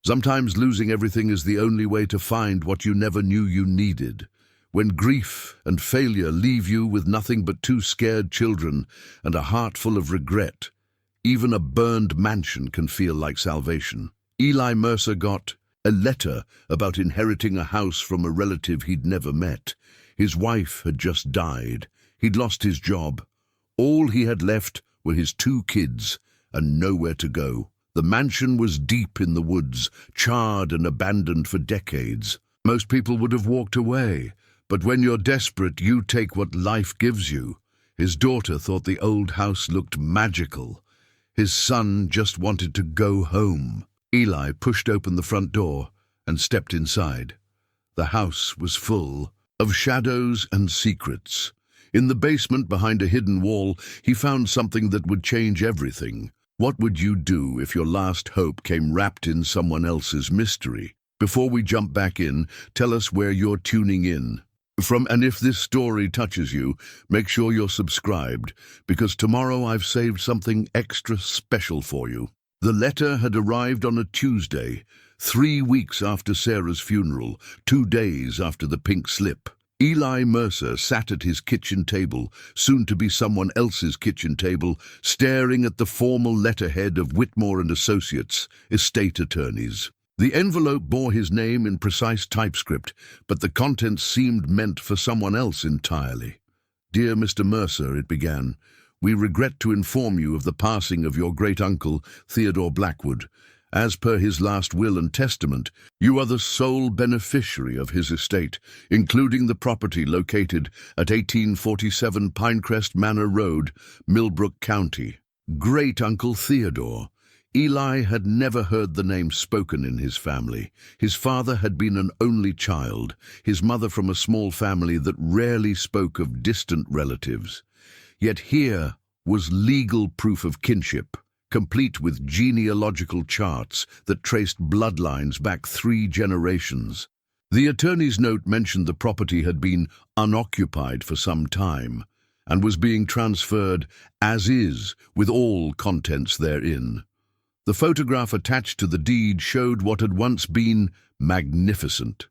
Sometimes losing everything is the only way to find what you never knew you needed. When grief and failure leave you with nothing but two scared children and a heart full of regret, even a burned mansion can feel like salvation. Eli Mercer got a letter about inheriting a house from a relative he'd never met. His wife had just died. He'd lost his job. All he had left were his two kids and nowhere to go. The mansion was deep in the woods, charred and abandoned for decades. Most people would have walked away, but when you're desperate, you take what life gives you. His daughter thought the old house looked magical. His son just wanted to go home. Eli pushed open the front door and stepped inside. The house was full of shadows and secrets. In the basement, behind a hidden wall, he found something that would change everything. What would you do if your last hope came wrapped in someone else's mystery? Before we jump back in, tell us where you're tuning in from, and if this story touches you, make sure you're subscribed, because tomorrow I've saved something extra special for you. The letter had arrived on a Tuesday, 3 weeks after Sarah's funeral, 2 days after the pink slip. Eli Mercer sat at his kitchen table, soon to be someone else's kitchen table, staring at the formal letterhead of Whitmore and Associates, estate attorneys. The envelope bore his name in precise typescript, but the contents seemed meant for someone else entirely. "Dear Mr. Mercer," it began, "we regret to inform you of the passing of your great-uncle, Theodore Blackwood. As per his last will and testament, you are the sole beneficiary of his estate, including the property located at 1847 Pinecrest Manor Road, Millbrook County." Great-uncle Theodore. Eli had never heard the name spoken in his family. His father had been an only child, his mother from a small family that rarely spoke of distant relatives. Yet here was legal proof of kinship, complete with genealogical charts that traced bloodlines back 3 generations. The attorney's note mentioned the property had been unoccupied for some time and was being transferred as is, with all contents therein. The photograph attached to the deed showed what had once been magnificent,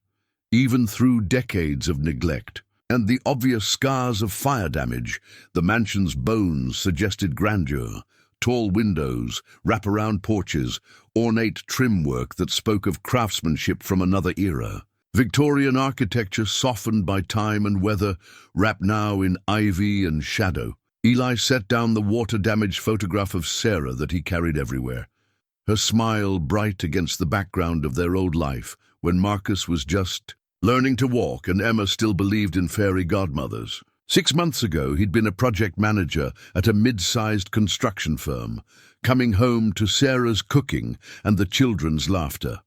even through decades of neglect. And the obvious scars of fire damage, the mansion's bones suggested grandeur. Tall windows, wraparound porches, ornate trim work that spoke of craftsmanship from another era. Victorian architecture softened by time and weather, wrapped now in ivy and shadow. Eli set down the water-damaged photograph of Sarah that he carried everywhere, her smile bright against the background of their old life, when Marcus was just learning to walk and Emma still believed in fairy godmothers. 6 months ago, he'd been a project manager at a mid-sized construction firm, coming home to Sarah's cooking and the children's laughter.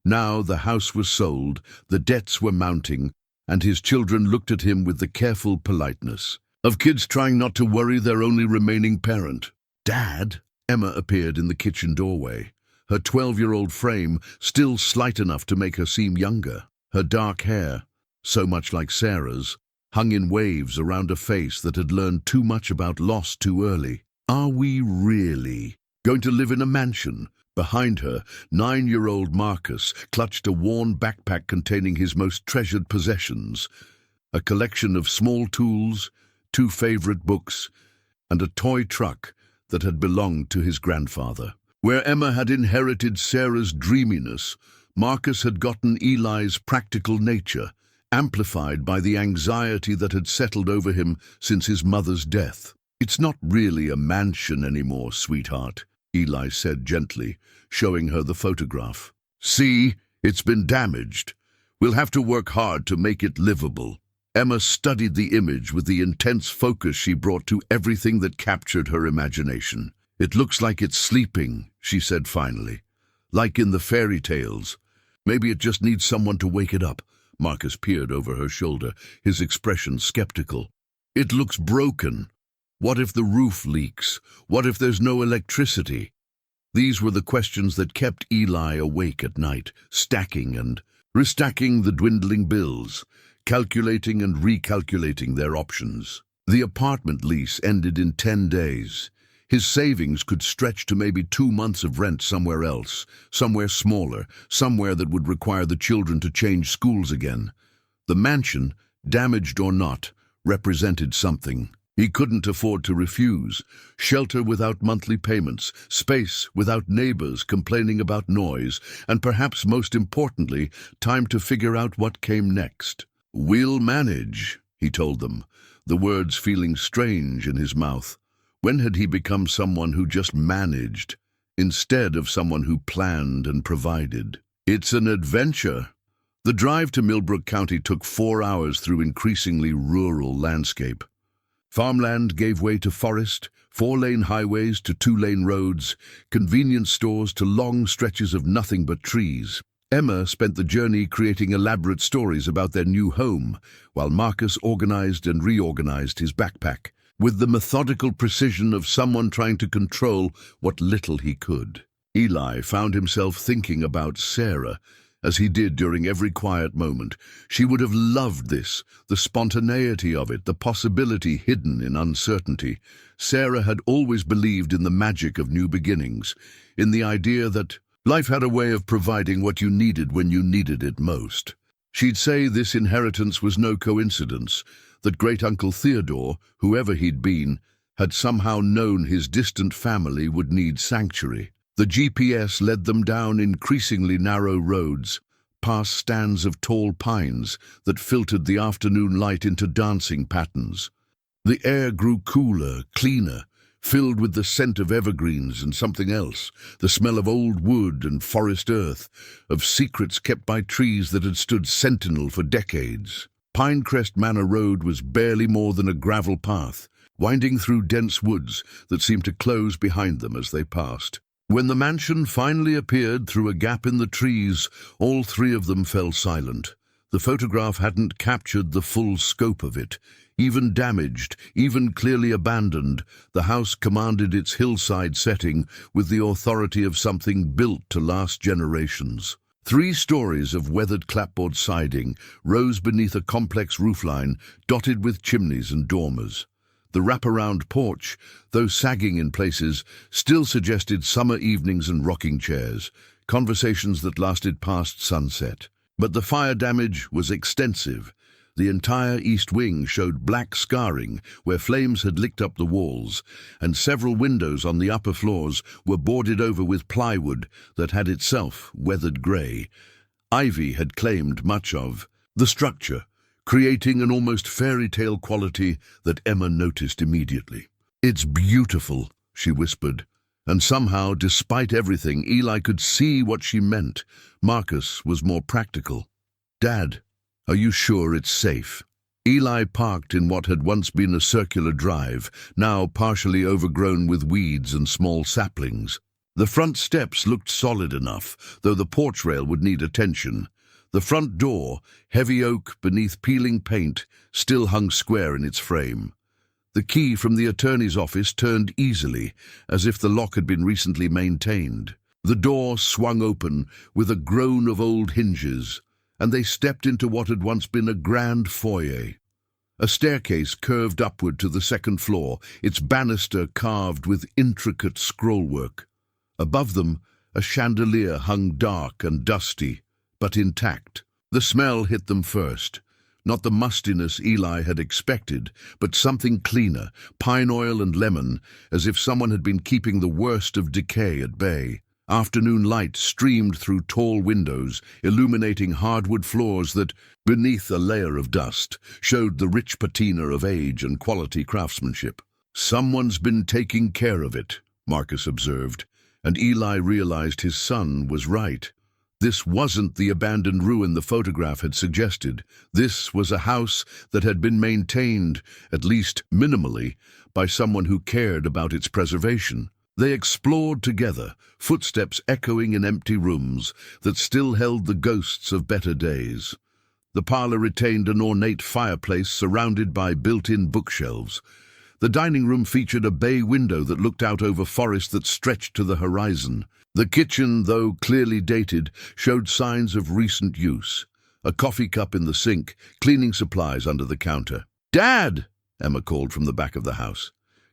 Now the house was sold, the debts were mounting, and his children looked at him with the careful politeness of kids trying not to worry their only remaining parent. "Dad?" Emma appeared in the kitchen doorway, her 12-year-old frame still slight enough to make her seem younger. Her dark hair, so much like Sarah's, hung in waves around a face that had learned too much about loss too early. "Are we really going to live in a mansion?" Behind her, 9-year-old Marcus clutched a worn backpack containing his most treasured possessions, a collection of small tools, 2 favorite books, and a toy truck that had belonged to his grandfather. Where Emma had inherited Sarah's dreaminess, Marcus had gotten Eli's practical nature, amplified by the anxiety that had settled over him since his mother's death. "It's not really a mansion anymore, sweetheart," Eli said gently, showing her the photograph. "See, it's been damaged. We'll have to work hard to make it livable." Emma studied the image with the intense focus she brought to everything that captured her imagination. "It looks like it's sleeping," she said finally, "like in the fairy tales. Maybe it just needs someone to wake it up." Marcus peered over her shoulder, his expression skeptical. "It looks broken. What if the roof leaks? What if there's no electricity?" These were the questions that kept Eli awake at night, stacking and restacking the dwindling bills, calculating and recalculating their options. The apartment lease ended in 10 days. His savings could stretch to maybe 2 months of rent somewhere else, somewhere smaller, somewhere that would require the children to change schools again. The mansion, damaged or not, represented something. He couldn't afford to refuse. Shelter without monthly payments, space without neighbors complaining about noise, and perhaps most importantly, time to figure out what came next. "We'll manage," he told them, the words feeling strange in his mouth. When had he become someone who just managed, instead of someone who planned and provided? It's an adventure. The drive to Millbrook County took 4 hours through increasingly rural landscape. Farmland gave way to forest, 4-lane highways to 2-lane roads, convenience stores to long stretches of nothing but trees. Emma spent the journey creating elaborate stories about their new home, while Marcus organized and reorganized his backpack, with the methodical precision of someone trying to control what little he could. Eli found himself thinking about Sarah, as he did during every quiet moment. She would have loved this, the spontaneity of it, the possibility hidden in uncertainty. Sarah had always believed in the magic of new beginnings, in the idea that life had a way of providing what you needed when you needed it most. She'd say this inheritance was no coincidence, that great-uncle Theodore, whoever he'd been, had somehow known his distant family would need sanctuary. The GPS led them down increasingly narrow roads, past stands of tall pines that filtered the afternoon light into dancing patterns. The air grew cooler, cleaner, filled with the scent of evergreens and something else, the smell of old wood and forest earth, of secrets kept by trees that had stood sentinel for decades. Pinecrest Manor Road was barely more than a gravel path, winding through dense woods that seemed to close behind them as they passed. When the mansion finally appeared through a gap in the trees, all three of them fell silent. The photograph hadn't captured the full scope of it. Even damaged, even clearly abandoned, the house commanded its hillside setting with the authority of something built to last generations. 3 stories of weathered clapboard siding rose beneath a complex roofline dotted with chimneys and dormers. The wraparound porch, though sagging in places, still suggested summer evenings and rocking chairs, conversations that lasted past sunset. But the fire damage was extensive. The entire east wing showed black scarring where flames had licked up the walls, and several windows on the upper floors were boarded over with plywood that had itself weathered grey. Ivy had claimed much of the structure, creating an almost fairy tale quality that Emma noticed immediately. "It's beautiful," she whispered, and somehow, despite everything, Eli could see what she meant. Marcus was more practical. "Dad, are you sure it's safe?" Eli parked in what had once been a circular drive, now partially overgrown with weeds and small saplings. The front steps looked solid enough, though the porch rail would need attention. The front door, heavy oak beneath peeling paint, still hung square in its frame. The key from the attorney's office turned easily, as if the lock had been recently maintained. The door swung open with a groan of old hinges, and they stepped into what had once been a grand foyer. A staircase curved upward to the second floor, its banister carved with intricate scrollwork. Above them, a chandelier hung dark and dusty, but intact. The smell hit them first. Not the mustiness Eli had expected, but something cleaner, pine oil and lemon, as if someone had been keeping the worst of decay at bay. Afternoon light streamed through tall windows, illuminating hardwood floors that, beneath a layer of dust, showed the rich patina of age and quality craftsmanship. "Someone's been taking care of it," Marcus observed, and Eli realized his son was right. This wasn't the abandoned ruin the photograph had suggested. This was a house that had been maintained, at least minimally, by someone who cared about its preservation. They explored together, footsteps echoing in empty rooms that still held the ghosts of better days. The parlor retained an ornate fireplace surrounded by built-in bookshelves. The dining room featured a bay window that looked out over forest that stretched to the horizon. The kitchen, though clearly dated, showed signs of recent use. A coffee cup in the sink, cleaning supplies under the counter. "Dad!" Emma called from the back of the house.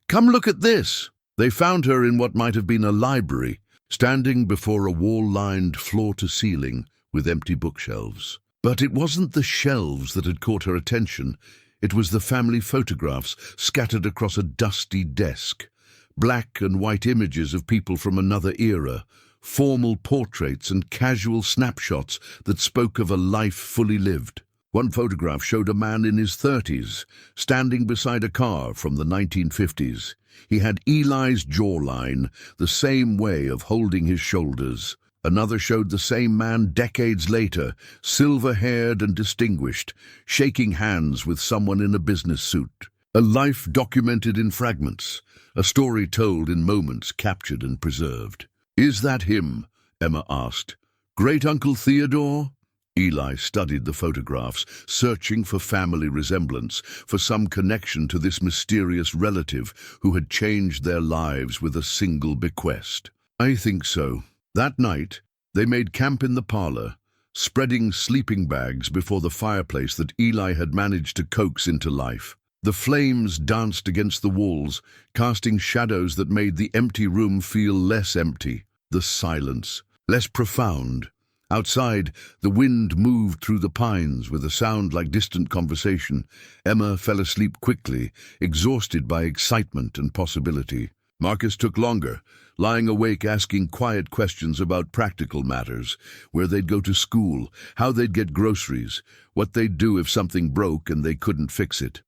"Come look at this!" They found her in what might have been a library, standing before a wall-lined floor-to-ceiling with empty bookshelves. But it wasn't the shelves that had caught her attention. It was the family photographs scattered across a dusty desk. Black and white images of people from another era, formal portraits and casual snapshots that spoke of a life fully lived. One photograph showed a man in his 30s, standing beside a car from the 1950s. He had Eli's jawline, the same way of holding his shoulders. Another showed the same man decades later, silver-haired and distinguished, shaking hands with someone in a business suit. A life documented in fragments, a story told in moments captured and preserved. "Is that him?" Emma asked. "Great-Uncle Theodore?" Eli studied the photographs, searching for family resemblance, for some connection to this mysterious relative who had changed their lives with a single bequest. "I think so." That night, they made camp in the parlor, spreading sleeping bags before the fireplace that Eli had managed to coax into life. The flames danced against the walls, casting shadows that made the empty room feel less empty. The silence, less profound. Outside, the wind moved through the pines with a sound like distant conversation. Emma fell asleep quickly, exhausted by excitement and possibility. Marcus took longer, lying awake asking quiet questions about practical matters, where they'd go to school, how they'd get groceries, what they'd do if something broke and they couldn't fix it.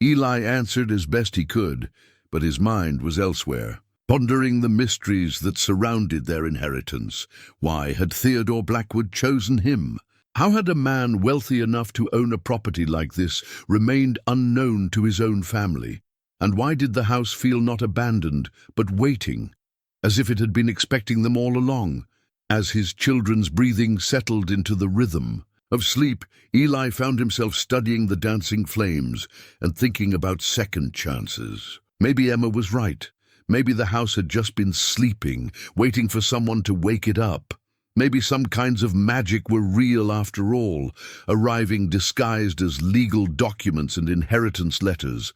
Eli answered as best he could, but his mind was elsewhere, pondering the mysteries that surrounded their inheritance. Why had Theodore Blackwood chosen him? How had a man wealthy enough to own a property like this remained unknown to his own family? And why did the house feel not abandoned, but waiting, as if it had been expecting them all along? As his children's breathing settled into the rhythm of sleep, Eli found himself studying the dancing flames and thinking about second chances. Maybe Emma was right. Maybe the house had just been sleeping, waiting for someone to wake it up. Maybe some kinds of magic were real after all, arriving disguised as legal documents and inheritance letters,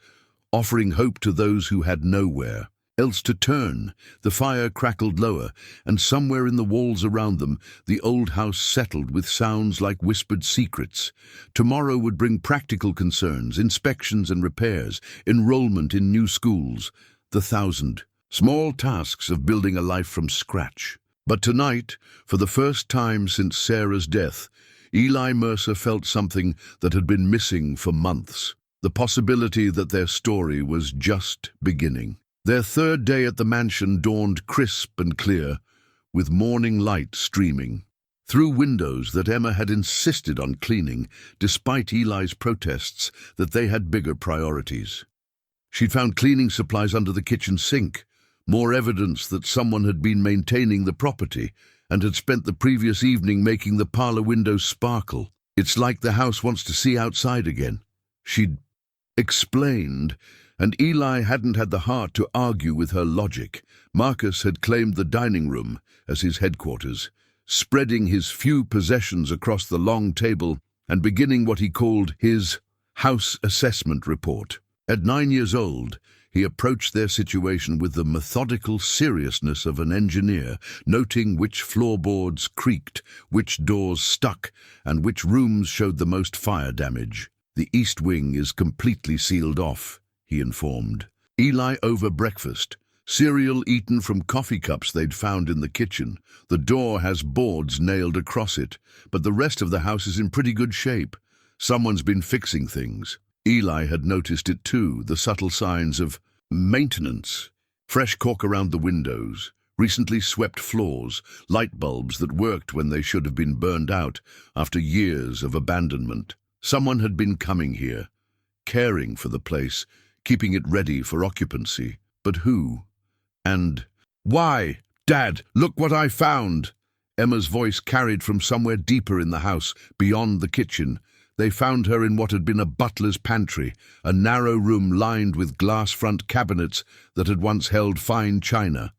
offering hope to those who had nowhere else to turn. The fire crackled lower, and somewhere in the walls around them, the old house settled with sounds like whispered secrets. Tomorrow would bring practical concerns, inspections and repairs, enrollment in new schools, the small tasks of building a life from scratch. But tonight, for the first time since Sarah's death, Eli Mercer felt something that had been missing for months. The possibility that their story was just beginning. Their third day at the mansion dawned crisp and clear, with morning light streaming through windows that Emma had insisted on cleaning, despite Eli's protests that they had bigger priorities. She'd found cleaning supplies under the kitchen sink, more evidence that someone had been maintaining the property and had spent the previous evening making the parlor windows sparkle. "It's like the house wants to see outside again," she'd explained, and Eli hadn't had the heart to argue with her logic. Marcus had claimed the dining room as his headquarters, spreading his few possessions across the long table and beginning what he called his house assessment report. At 9 years old, he approached their situation with the methodical seriousness of an engineer, noting which floorboards creaked, which doors stuck, and which rooms showed the most fire damage. "The east wing is completely sealed off," he informed Eli over breakfast. Cereal eaten from coffee cups they'd found in the kitchen. "The door has boards nailed across it, but the rest of the house is in pretty good shape. Someone's been fixing things." Eli had noticed it too, the subtle signs of maintenance. Fresh caulk around the windows, recently swept floors, light bulbs that worked when they should have been burned out after years of abandonment. Someone had been coming here, caring for the place, keeping it ready for occupancy. But who? And "Why, Dad, look what I found!" Emma's voice carried from somewhere deeper in the house, beyond the kitchen. They found her in what had been a butler's pantry, a narrow room lined with glass front cabinets that had once held fine china.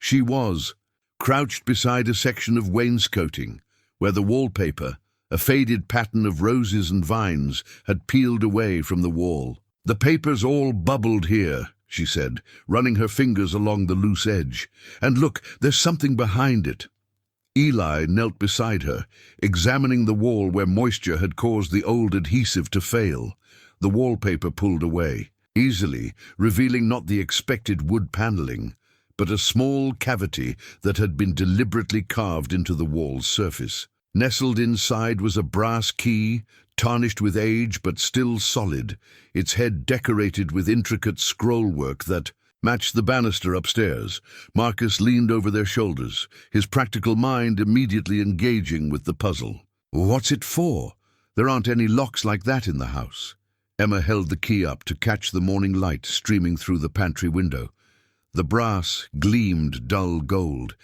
She was crouched beside a section of wainscoting, where the wallpaper, a faded pattern of roses and vines, had peeled away from the wall. "The paper's all bubbled here," she said, running her fingers along the loose edge. "And look, there's something behind it." Eli knelt beside her, examining the wall where moisture had caused the old adhesive to fail. The wallpaper pulled away, easily, revealing not the expected wood paneling, but a small cavity that had been deliberately carved into the wall's surface. Nestled inside was a brass key, tarnished with age but still solid, its head decorated with intricate scrollwork that matched the banister upstairs. Marcus leaned over their shoulders, his practical mind immediately engaging with the puzzle. "What's it for? There aren't any locks like that in the house." Emma held the key up to catch the morning light streaming through the pantry window. The brass gleamed dull gold,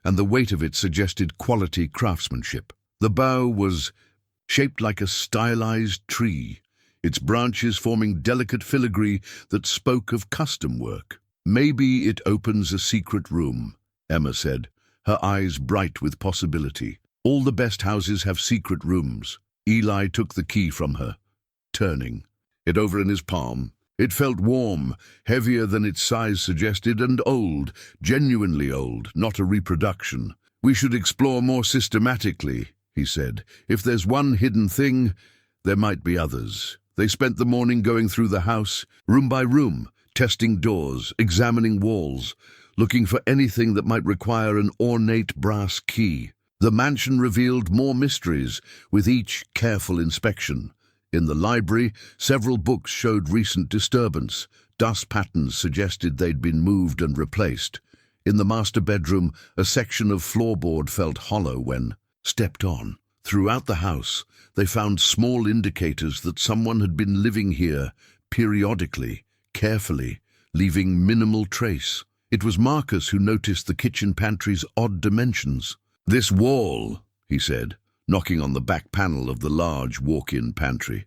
and the weight of it suggested quality craftsmanship. The bow was shaped like a stylized tree, its branches forming delicate filigree that spoke of custom work. "Maybe it opens a secret room," Emma said, her eyes bright with possibility. "All the best houses have secret rooms." Eli took the key from her, turning it over in his palm. It felt warm, heavier than its size suggested, and old, genuinely old, not a reproduction. "We should explore more systematically," he said. "If there's one hidden thing, there might be others." They spent the morning going through the house, room by room, testing doors, examining walls, looking for anything that might require an ornate brass key. The mansion revealed more mysteries with each careful inspection. In the library, several books showed recent disturbance. Dust patterns suggested they'd been moved and replaced. In the master bedroom, a section of floorboard felt hollow when stepped on. Throughout the house, they found small indicators that someone had been living here, periodically, carefully, leaving minimal trace. It was Marcus who noticed the kitchen pantry's odd dimensions. "This wall," he said, knocking on the back panel of the large walk-in pantry.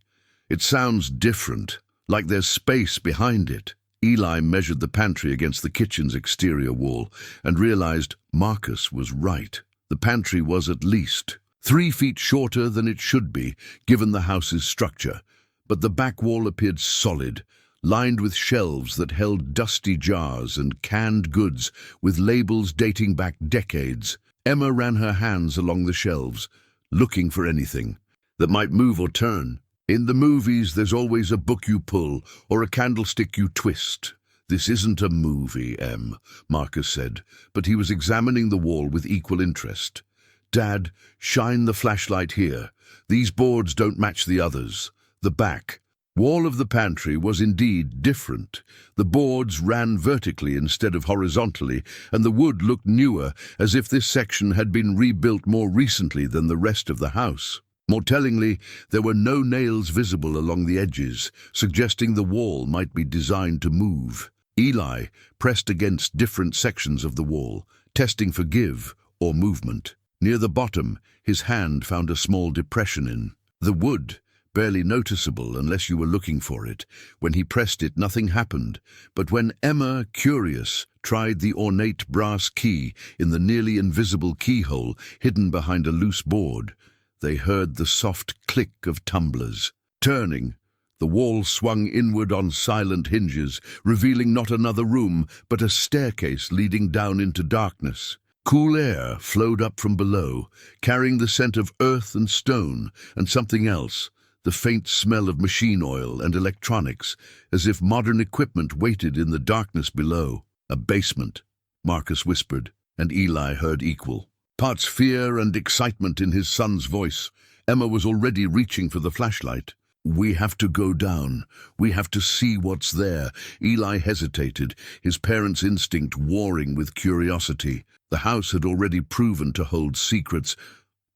"It sounds different, like there's space behind it." Eli measured the pantry against the kitchen's exterior wall and realized Marcus was right. The pantry was at least 3 feet shorter than it should be, given the house's structure, but the back wall appeared solid, lined with shelves that held dusty jars and canned goods with labels dating back decades. Emma ran her hands along the shelves, looking for anything that might move or turn. "In the movies, there's always a book you pull or a candlestick you twist. This isn't a movie, Em," Marcus said, but he was examining the wall with equal interest. "Dad, shine the flashlight here. These boards don't match the others." The back wall of the pantry was indeed different. The boards ran vertically instead of horizontally, and the wood looked newer, as if this section had been rebuilt more recently than the rest of the house. More tellingly, there were no nails visible along the edges, suggesting the wall might be designed to move. Eli pressed against different sections of the wall, testing for give or movement. Near the bottom, his hand found a small depression in the wood, barely noticeable unless you were looking for it. When he pressed it, nothing happened, but when Emma, curious, tried the ornate brass key in the nearly invisible keyhole hidden behind a loose board, they heard the soft click of tumblers. Turning, the wall swung inward on silent hinges, revealing not another room, but a staircase leading down into darkness. Cool air flowed up from below, carrying the scent of earth and stone and something else, the faint smell of machine oil and electronics, as if modern equipment waited in the darkness below. "A basement," Marcus whispered, and Eli heard equal parts fear and excitement in his son's voice. Emma was already reaching for the flashlight. "We have to go down. We have to see what's there." Eli hesitated, his parents' instinct warring with curiosity. The house had already proven to hold secrets,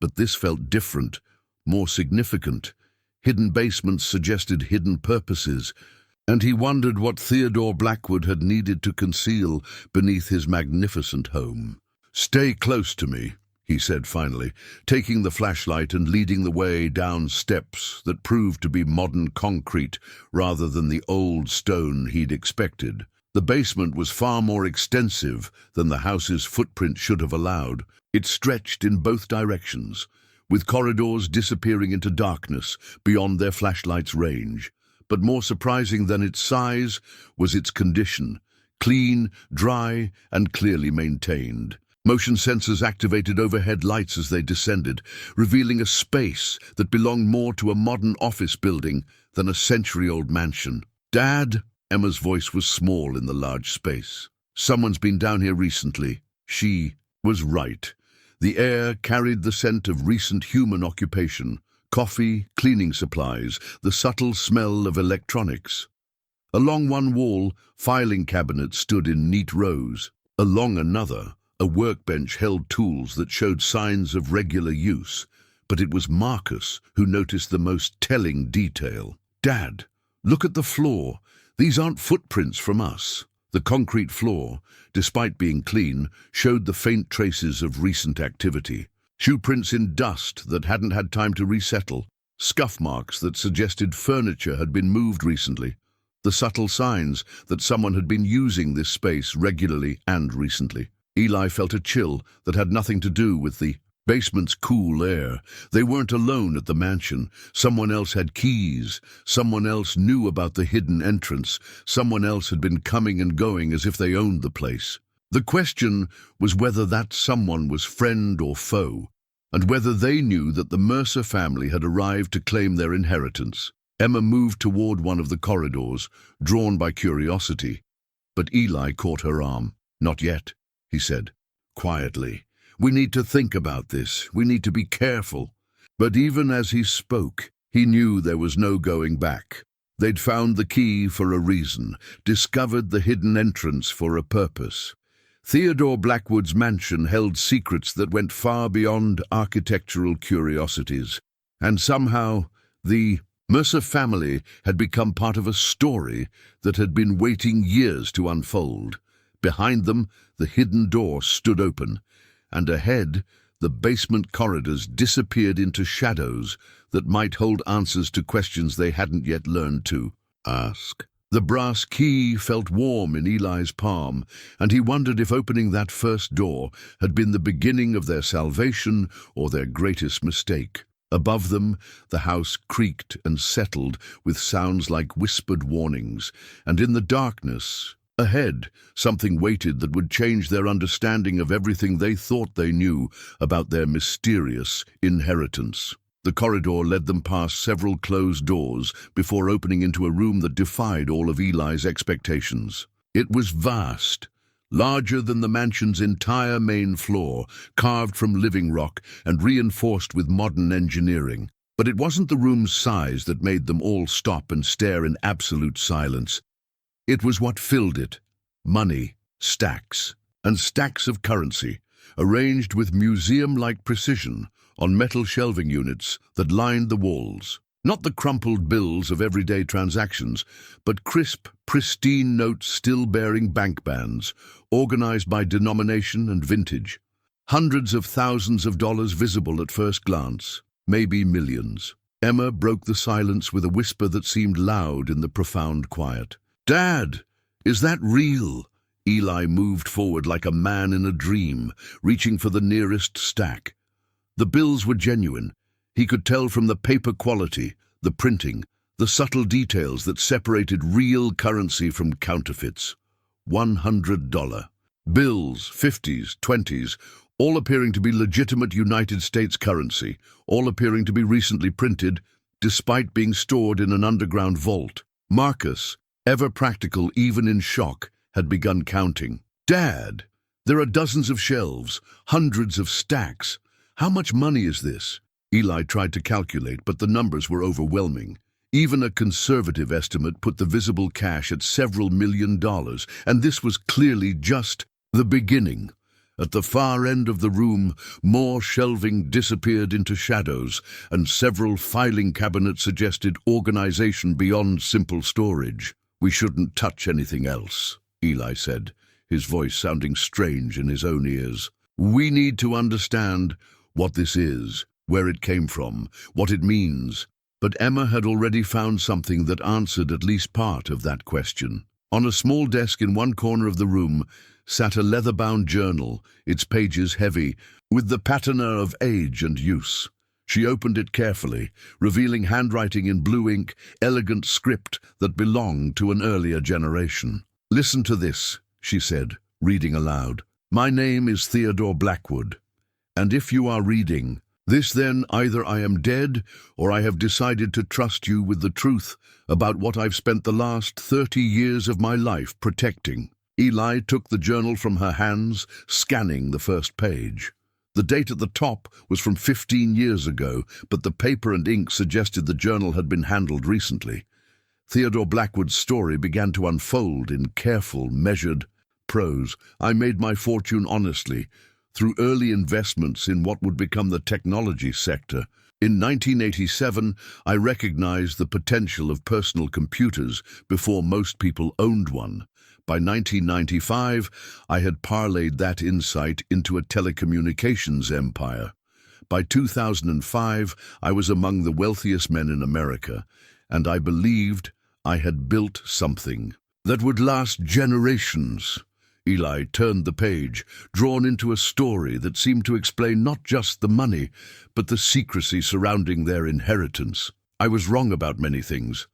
but this felt different, more significant. Hidden basements suggested hidden purposes, and he wondered what Theodore Blackwood had needed to conceal beneath his magnificent home. "Stay close to me," he said finally, taking the flashlight and leading the way down steps that proved to be modern concrete rather than the old stone he'd expected. The basement was far more extensive than the house's footprint should have allowed. It stretched in both directions, with corridors disappearing into darkness beyond their flashlight's range. But more surprising than its size was its condition: clean, dry, and clearly maintained. Motion sensors activated overhead lights as they descended, revealing a space that belonged more to a modern office building than a century-old mansion. "Dad?" Emma's voice was small in the large space. "Someone's been down here recently." She was right. The air carried the scent of recent human occupation: coffee, cleaning supplies, the subtle smell of electronics. Along one wall, filing cabinets stood in neat rows. Along another, a workbench held tools that showed signs of regular use. But it was Marcus who noticed the most telling detail. "Dad, look at the floor. These aren't footprints from us." The concrete floor, despite being clean, showed the faint traces of recent activity. Shoe prints in dust that hadn't had time to resettle, scuff marks that suggested furniture had been moved recently, the subtle signs that someone had been using this space regularly and recently. Eli felt a chill that had nothing to do with the basement's cool air. They weren't alone at the mansion. Someone else had keys. Someone else knew about the hidden entrance. Someone else had been coming and going as if they owned the place. The question was whether that someone was friend or foe, and whether they knew that the Mercer family had arrived to claim their inheritance. Emma moved toward one of the corridors, drawn by curiosity. But Eli caught her arm. "Not yet," he said, quietly. "We need to think about this. We need to be careful." But even as he spoke, he knew there was no going back. They'd found the key for a reason, discovered the hidden entrance for a purpose. Theodore Blackwood's mansion held secrets that went far beyond architectural curiosities. And somehow, the Mercer family had become part of a story that had been waiting years to unfold. Behind them, the hidden door stood open, and ahead, the basement corridors disappeared into shadows that might hold answers to questions they hadn't yet learned to ask. The brass key felt warm in Eli's palm, and he wondered if opening that first door had been the beginning of their salvation or their greatest mistake. Above them, the house creaked and settled with sounds like whispered warnings, and in the darkness, ahead, something waited that would change their understanding of everything they thought they knew about their mysterious inheritance. The corridor led them past several closed doors before opening into a room that defied all of Eli's expectations. It was vast, larger than the mansion's entire main floor, carved from living rock and reinforced with modern engineering. But it wasn't the room's size that made them all stop and stare in absolute silence. It was what filled it: money, stacks, and stacks of currency, arranged with museum-like precision on metal shelving units that lined the walls. Not the crumpled bills of everyday transactions, but crisp, pristine notes still bearing bank bands, organized by denomination and vintage. Hundreds of thousands of dollars visible at first glance, maybe millions. Emma broke the silence with a whisper that seemed loud in the profound quiet. "Dad, is that real?" Eli moved forward like a man in a dream, reaching for the nearest stack. The bills were genuine. He could tell from the paper quality, the printing, the subtle details that separated real currency from counterfeits. $100 bills, 50s, 20s, all appearing to be legitimate United States currency, all appearing to be recently printed, despite being stored in an underground vault. Marcus, ever practical even in shock, had begun counting. "Dad, there are dozens of shelves, hundreds of stacks. How much money is this?" Eli tried to calculate, but the numbers were overwhelming. Even a conservative estimate put the visible cash at several $1 million, and this was clearly just the beginning. At the far end of the room, more shelving disappeared into shadows, and several filing cabinets suggested organization beyond simple storage. "We shouldn't touch anything else," Eli said, his voice sounding strange in his own ears. "We need to understand what this is, where it came from, what it means." But Emma had already found something that answered at least part of that question. On a small desk in one corner of the room sat a leather-bound journal, its pages heavy with the patina of age and use. She opened it carefully, revealing handwriting in blue ink, elegant script that belonged to an earlier generation. "Listen to this," she said, reading aloud. "My name is Theodore Blackwood, and if you are reading this, then either I am dead or I have decided to trust you with the truth about what I've spent the last 30 years of my life protecting." Eli took the journal from her hands, scanning the first page. The date at the top was from 15 years ago, but the paper and ink suggested the journal had been handled recently. Theodore Blackwood's story began to unfold in careful, measured prose. "I made my fortune honestly, through early investments in what would become the technology sector. In 1987, I recognized the potential of personal computers before most people owned one. By 1995, I had parlayed that insight into a telecommunications empire. By 2005, I was among the wealthiest men in America, and I believed I had built something that would last generations." Eli turned the page, drawn into a story that seemed to explain not just the money, but the secrecy surrounding their inheritance. "I was wrong about many things,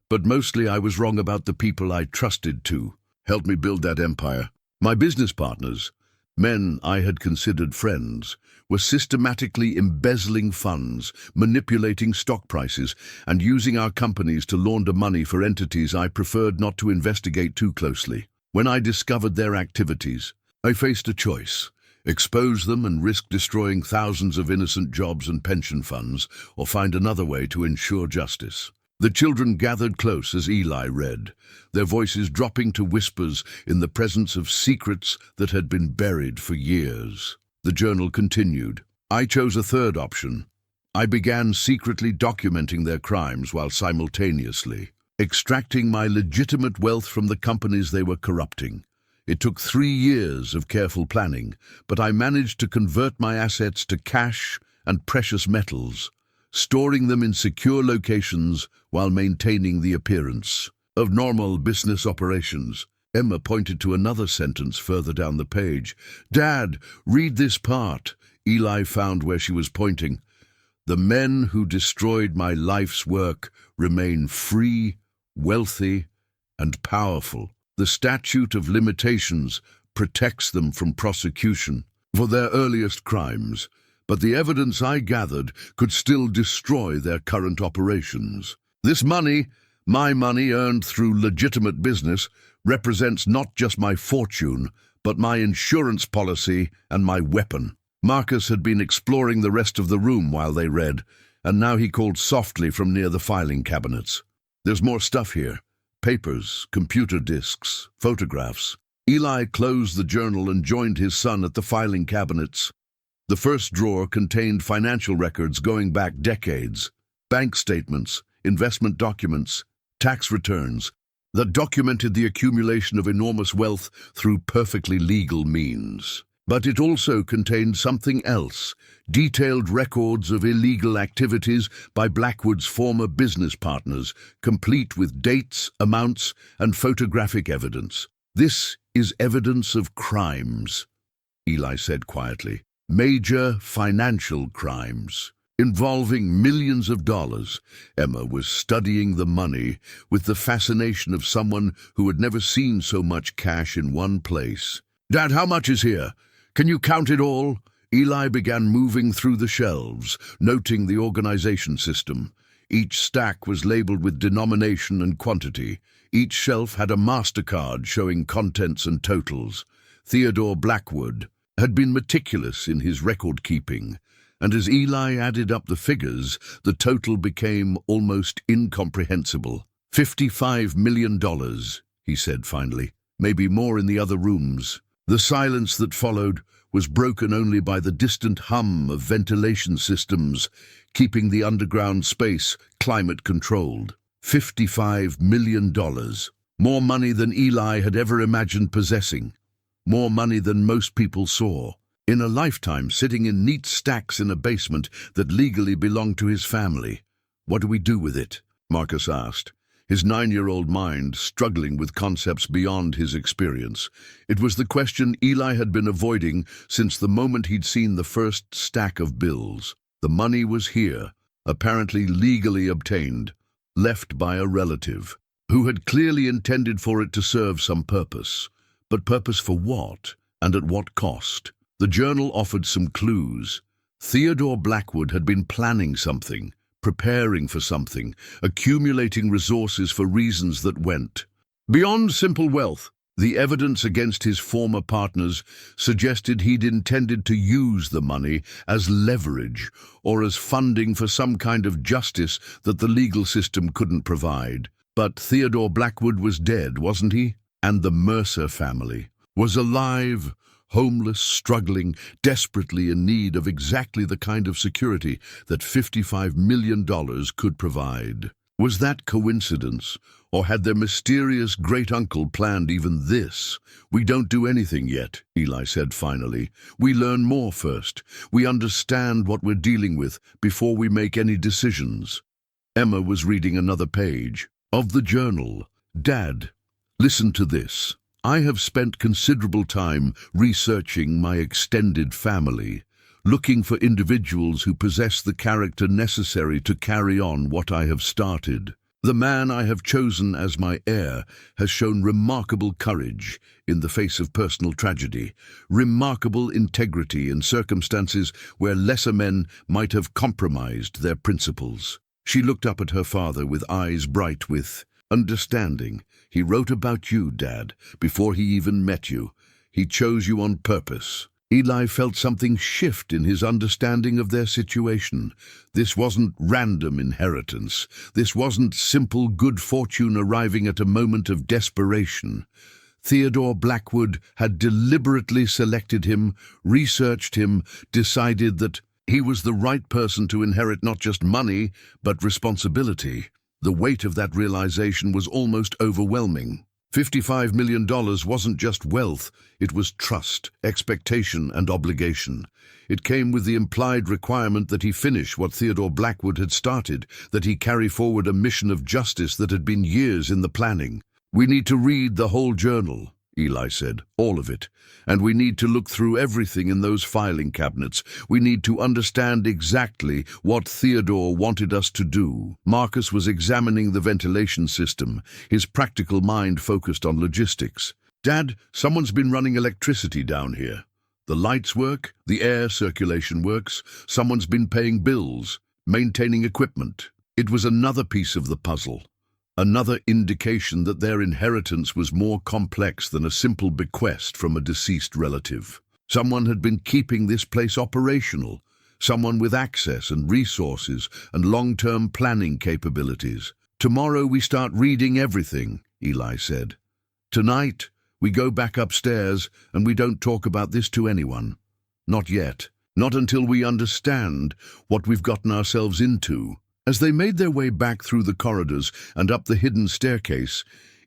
but mostly I was wrong about the people I trusted to help me build that empire. My business partners, men I had considered friends, were systematically embezzling funds, manipulating stock prices, and using our companies to launder money for entities I preferred not to investigate too closely. When I discovered their activities, I faced a choice: expose them and risk destroying thousands of innocent jobs and pension funds, or find another way to ensure justice." The children gathered close as Eli read, their voices dropping to whispers in the presence of secrets that had been buried for years. The journal continued. "I chose a third option. I began secretly documenting their crimes while simultaneously extracting my legitimate wealth from the companies they were corrupting. It took 3 years of careful planning, but I managed to convert my assets to cash and precious metals, storing them in secure locations while maintaining the appearance of normal business operations." Emma pointed to another sentence further down the page. "Dad, read this part." Eli found where she was pointing. "The men who destroyed my life's work remain free, wealthy, and powerful. The statute of limitations protects them from prosecution for their earliest crimes, but the evidence I gathered could still destroy their current operations. This money, my money earned through legitimate business, represents not just my fortune, but my insurance policy and my weapon." Marcus had been exploring the rest of the room while they read, and now he called softly from near the filing cabinets. "There's more stuff here. Papers, computer disks, photographs." Eli closed the journal and joined his son at the filing cabinets. The first drawer contained financial records going back decades, bank statements, investment documents, tax returns that documented the accumulation of enormous wealth through perfectly legal means. But it also contained something else: detailed records of illegal activities by Blackwood's former business partners, complete with dates, amounts, and photographic evidence. "This is evidence of crimes," Eli said quietly. "Major financial crimes involving millions of dollars." Emma was studying the money with the fascination of someone who had never seen so much cash in one place. "Dad, how much is here? Can you count it all?" Eli began moving through the shelves, noting the organization system. Each stack was labeled with denomination and quantity. Each shelf had a MasterCard showing contents and totals. Theodore Blackwood had been meticulous in his record-keeping, and as Eli added up the figures, the total became almost incomprehensible. $55 million, he said finally. "Maybe more in the other rooms." The silence that followed was broken only by the distant hum of ventilation systems, keeping the underground space climate-controlled. $55 million. More money than Eli had ever imagined possessing. More money than most people saw. In a lifetime, sitting in neat stacks in a basement that legally belonged to his family. "What do we do with it?" Marcus asked, his 9-year-old mind struggling with concepts beyond his experience. It was the question Eli had been avoiding since the moment he'd seen the first stack of bills. The money was here, apparently legally obtained, left by a relative, who had clearly intended for it to serve some purpose. But purpose for what, and at what cost? The journal offered some clues. Theodore Blackwood had been planning something, preparing for something, accumulating resources for reasons that went beyond simple wealth. The evidence against his former partners suggested he'd intended to use the money as leverage or as funding for some kind of justice that the legal system couldn't provide. But Theodore Blackwood was dead, wasn't he? And the Mercer family was alive, homeless, struggling, desperately in need of exactly the kind of security that $55 million could provide. Was that coincidence, or had their mysterious great-uncle planned even this? "We don't do anything yet," Eli said finally. "We learn more first. We understand what we're dealing with before we make any decisions." Emma was reading another page of the journal. "Dad, listen to this. I have spent considerable time researching my extended family, looking for individuals who possess the character necessary to carry on what I have started. The man I have chosen as my heir has shown remarkable courage in the face of personal tragedy, remarkable integrity in circumstances where lesser men might have compromised their principles." She looked up at her father with eyes bright with understanding. "He wrote about you, Dad, before he even met you. He chose you on purpose." Eli felt something shift in his understanding of their situation. This wasn't random inheritance. This wasn't simple good fortune arriving at a moment of desperation. Theodore Blackwood had deliberately selected him, researched him, decided that he was the right person to inherit not just money, but responsibility. The weight of that realization was almost overwhelming. $55 million wasn't just wealth, it was trust, expectation, and obligation. It came with the implied requirement that he finish what Theodore Blackwood had started, that he carry forward a mission of justice that had been years in the planning. "We need to read the whole journal," Eli said, "all of it. And we need to look through everything in those filing cabinets. We need to understand exactly what Theodore wanted us to do." Marcus was examining the ventilation system, his practical mind focused on logistics. "Dad, someone's been running electricity down here. The lights work, the air circulation works, someone's been paying bills, maintaining equipment." It was another piece of the puzzle. Another indication that their inheritance was more complex than a simple bequest from a deceased relative. Someone had been keeping this place operational, someone with access and resources and long-term planning capabilities. "Tomorrow we start reading everything," Eli said. "Tonight we go back upstairs and we don't talk about this to anyone. Not yet. Not until we understand what we've gotten ourselves into." As they made their way back through the corridors and up the hidden staircase,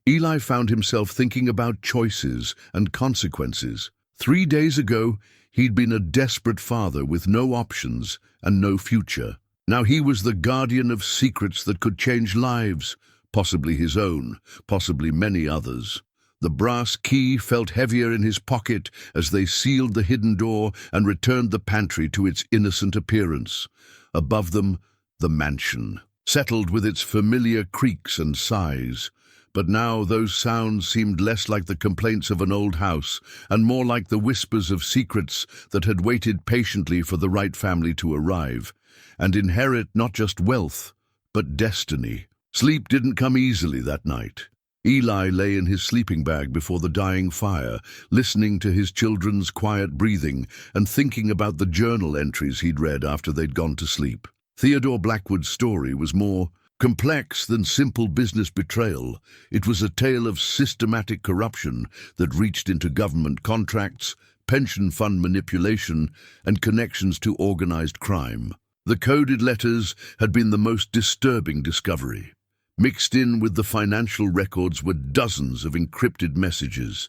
Eli found himself thinking about choices and consequences. 3 days ago, he'd been a desperate father with no options and no future. Now he was the guardian of secrets that could change lives, possibly his own, possibly many others. The brass key felt heavier in his pocket as they sealed the hidden door and returned the pantry to its innocent appearance. Above them, the mansion, settled with its familiar creaks and sighs. But now those sounds seemed less like the complaints of an old house and more like the whispers of secrets that had waited patiently for the right family to arrive and inherit not just wealth, but destiny. Sleep didn't come easily that night. Eli lay in his sleeping bag before the dying fire, listening to his children's quiet breathing and thinking about the journal entries he'd read after they'd gone to sleep. Theodore Blackwood's story was more complex than simple business betrayal. It was a tale of systematic corruption that reached into government contracts, pension fund manipulation, and connections to organized crime. The coded letters had been the most disturbing discovery. Mixed in with the financial records were dozens of encrypted messages,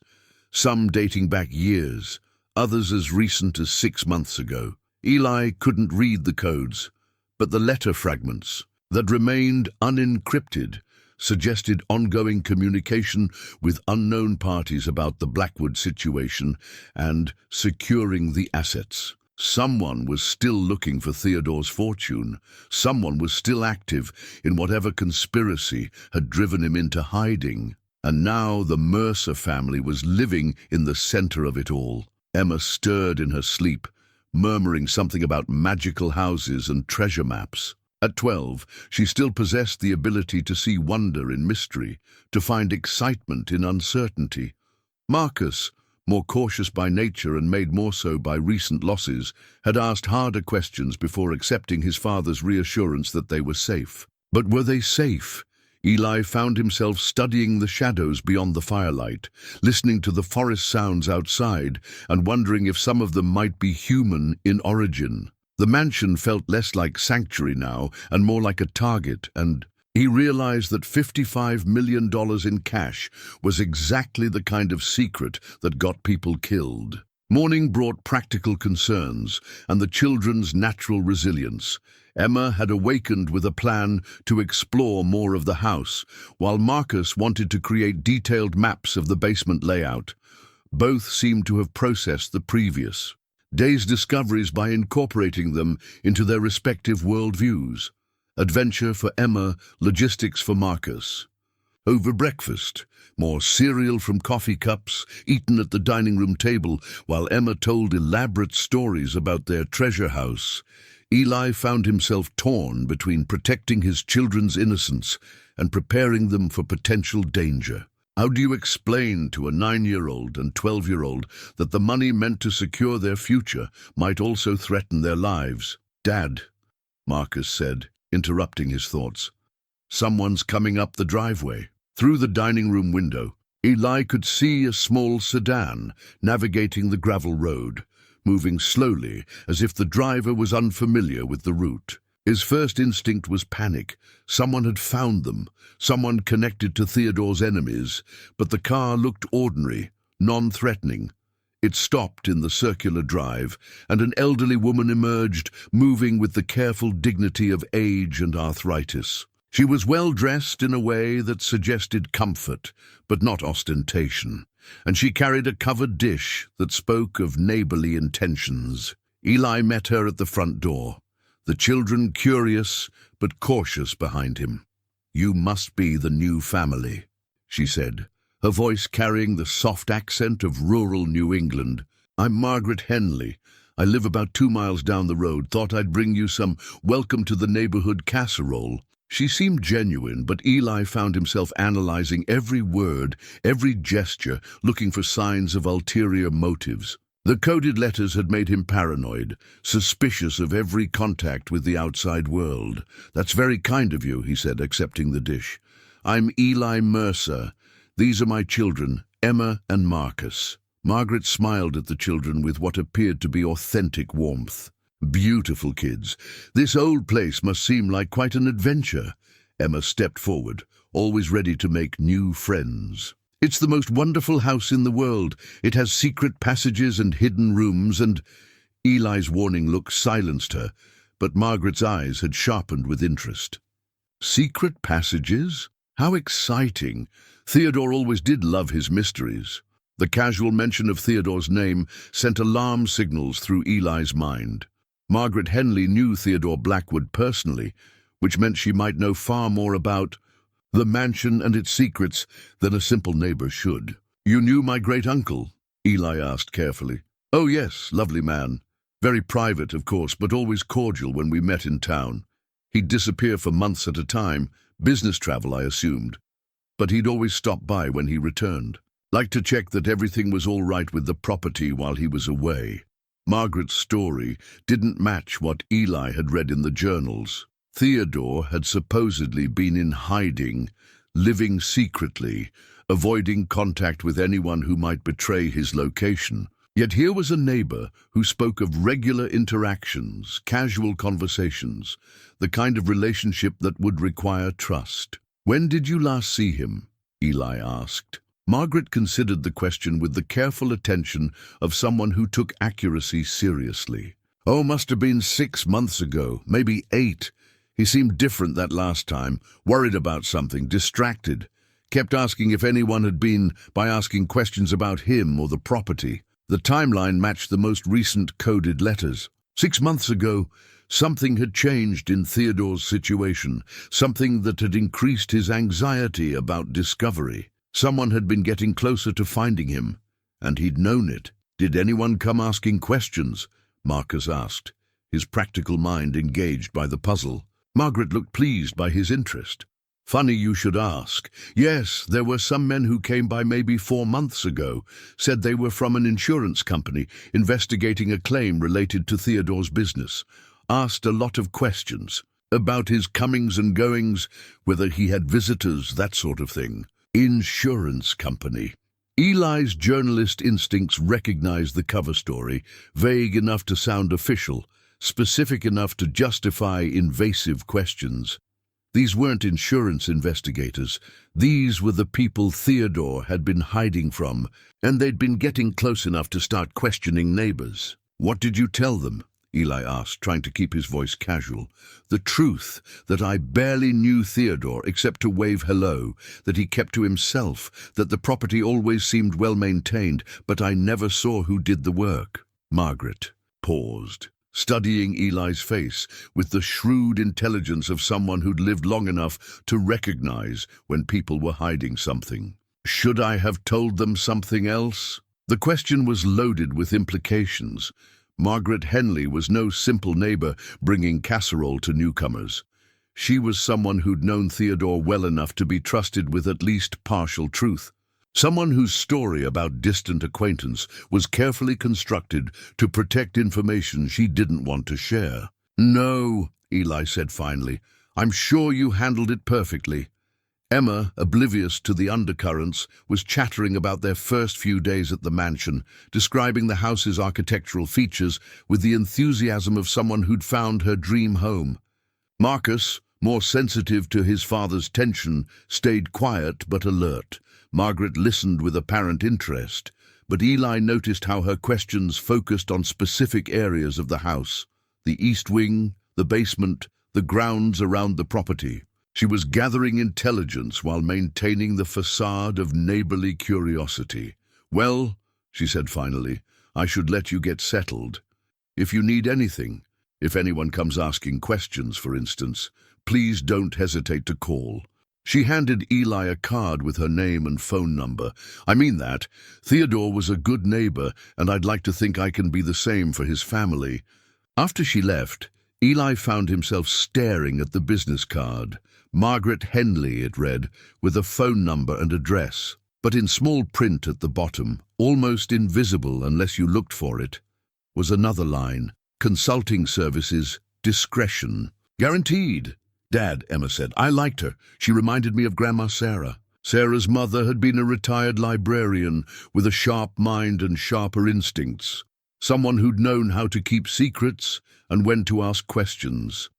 some dating back years, others as recent as 6 months ago. Eli couldn't read the codes, but the letter fragments that remained unencrypted suggested ongoing communication with unknown parties about the Blackwood situation and securing the assets. Someone was still looking for Theodore's fortune. Someone was still active in whatever conspiracy had driven him into hiding. And now the Mercer family was living in the center of it all. Emma stirred in her sleep, murmuring something about magical houses and treasure maps. At 12, she still possessed the ability to see wonder in mystery, to find excitement in uncertainty. Marcus, more cautious by nature and made more so by recent losses, had asked harder questions before accepting his father's reassurance that they were safe. But were they safe? Eli found himself studying the shadows beyond the firelight, listening to the forest sounds outside, and wondering if some of them might be human in origin. The mansion felt less like sanctuary now and more like a target, and he realized that $55 million in cash was exactly the kind of secret that got people killed. Morning brought practical concerns and the children's natural resilience. Emma had awakened with a plan to explore more of the house, while Marcus wanted to create detailed maps of the basement layout. Both seemed to have processed the previous day's discoveries by incorporating them into their respective worldviews. Adventure for Emma, logistics for Marcus. Over breakfast, more cereal from coffee cups, eaten at the dining room table, while Emma told elaborate stories about their treasure house. Eli found himself torn between protecting his children's innocence and preparing them for potential danger. How do you explain to a 9-year-old and 12-year-old that the money meant to secure their future might also threaten their lives? "Dad," Marcus said, interrupting his thoughts. "Someone's coming up the driveway." Through the dining room window, Eli could see a small sedan navigating the gravel road, moving slowly as if the driver was unfamiliar with the route. His first instinct was panic. Someone had found them, someone connected to Theodore's enemies, but the car looked ordinary, non-threatening. It stopped in the circular drive, and an elderly woman emerged, moving with the careful dignity of age and arthritis. She was well dressed in a way that suggested comfort, but not ostentation, and she carried a covered dish that spoke of neighborly intentions. Eli met her at the front door, the children curious but cautious behind him. "You must be the new family," she said, her voice carrying the soft accent of rural New England. "I'm Margaret Henley. I live about 2 miles down the road. Thought I'd bring you some welcome to the neighborhood casserole." She seemed genuine, but Eli found himself analyzing every word, every gesture, looking for signs of ulterior motives. The coded letters had made him paranoid, suspicious of every contact with the outside world. "That's very kind of you," he said, accepting the dish. "I'm Eli Mercer. These are my children, Emma and Marcus." Margaret smiled at the children with what appeared to be authentic warmth. "Beautiful kids. This old place must seem like quite an adventure." Emma stepped forward, always ready to make new friends. "It's the most wonderful house in the world. It has secret passages and hidden rooms and—" Eli's warning look silenced her, but Margaret's eyes had sharpened with interest. "Secret passages? How exciting!" Theodore always did love his mysteries. The casual mention of Theodore's name sent alarm signals through Eli's mind. Margaret Henley knew Theodore Blackwood personally, which meant she might know far more about the mansion and its secrets than a simple neighbor should. "You knew my great-uncle?" Eli asked carefully. "Oh yes, lovely man. Very private, of course, but always cordial when we met in town. He'd disappear for months at a time, business travel, I assumed. But he'd always stop by when he returned. Liked to check that everything was all right with the property while he was away." Margaret's story didn't match what Eli had read in the journals. Theodore had supposedly been in hiding, living secretly, avoiding contact with anyone who might betray his location. Yet here was a neighbor who spoke of regular interactions, casual conversations, the kind of relationship that would require trust. "When did you last see him?" Eli asked. Margaret considered the question with the careful attention of someone who took accuracy seriously. "Oh, must have been 6 months ago, maybe 8. He seemed different that last time, worried about something, distracted. Kept asking if anyone had been by asking questions about him or the property. The timeline matched the most recent coded letters. 6 months ago, something had changed in Theodore's situation, something that had increased his anxiety about discovery. Someone had been getting closer to finding him, and he'd known it. "Did anyone come asking questions?" Marcus asked, his practical mind engaged by the puzzle. Margaret looked pleased by his interest. "Funny you should ask. Yes, there were some men who came by maybe 4 months ago, said they were from an insurance company investigating a claim related to Theodore's business. Asked a lot of questions about his comings and goings, whether he had visitors, that sort of thing." Insurance company. Eli's journalist instincts recognized the cover story, vague enough to sound official, specific enough to justify invasive questions. These weren't insurance investigators. These were the people Theodore had been hiding from, and they'd been getting close enough to start questioning neighbors. "What did you tell them?" Eli asked, trying to keep his voice casual. "The truth, that I barely knew Theodore except to wave hello, that he kept to himself, that the property always seemed well maintained, but I never saw who did the work." Margaret paused, studying Eli's face with the shrewd intelligence of someone who'd lived long enough to recognize when people were hiding something. "Should I have told them something else?" The question was loaded with implications. Margaret Henley was no simple neighbor bringing casserole to newcomers. She was someone who'd known Theodore well enough to be trusted with at least partial truth. Someone whose story about distant acquaintance was carefully constructed to protect information she didn't want to share. "No," Eli said finally. "I'm sure you handled it perfectly." Emma, oblivious to the undercurrents, was chattering about their first few days at the mansion, describing the house's architectural features with the enthusiasm of someone who'd found her dream home. Marcus, more sensitive to his father's tension, stayed quiet but alert. Margaret listened with apparent interest, but Eli noticed how her questions focused on specific areas of the house: the east wing, the basement, the grounds around the property. She was gathering intelligence while maintaining the facade of neighborly curiosity. "Well," she said finally, "I should let you get settled. If you need anything, if anyone comes asking questions, for instance, please don't hesitate to call." She handed Eli a card with her name and phone number. "I mean that. Theodore was a good neighbor, and I'd like to think I can be the same for his family." After she left, Eli found himself staring at the business card. Margaret Henley, it read, with a phone number and address. But in small print at the bottom, almost invisible unless you looked for it, was another line: "Consulting services, discretion." "Guaranteed." "Dad," Emma said. "I liked her. She reminded me of Grandma Sarah." Sarah's mother had been a retired librarian with a sharp mind and sharper instincts. Someone who'd known how to keep secrets and when to ask questions.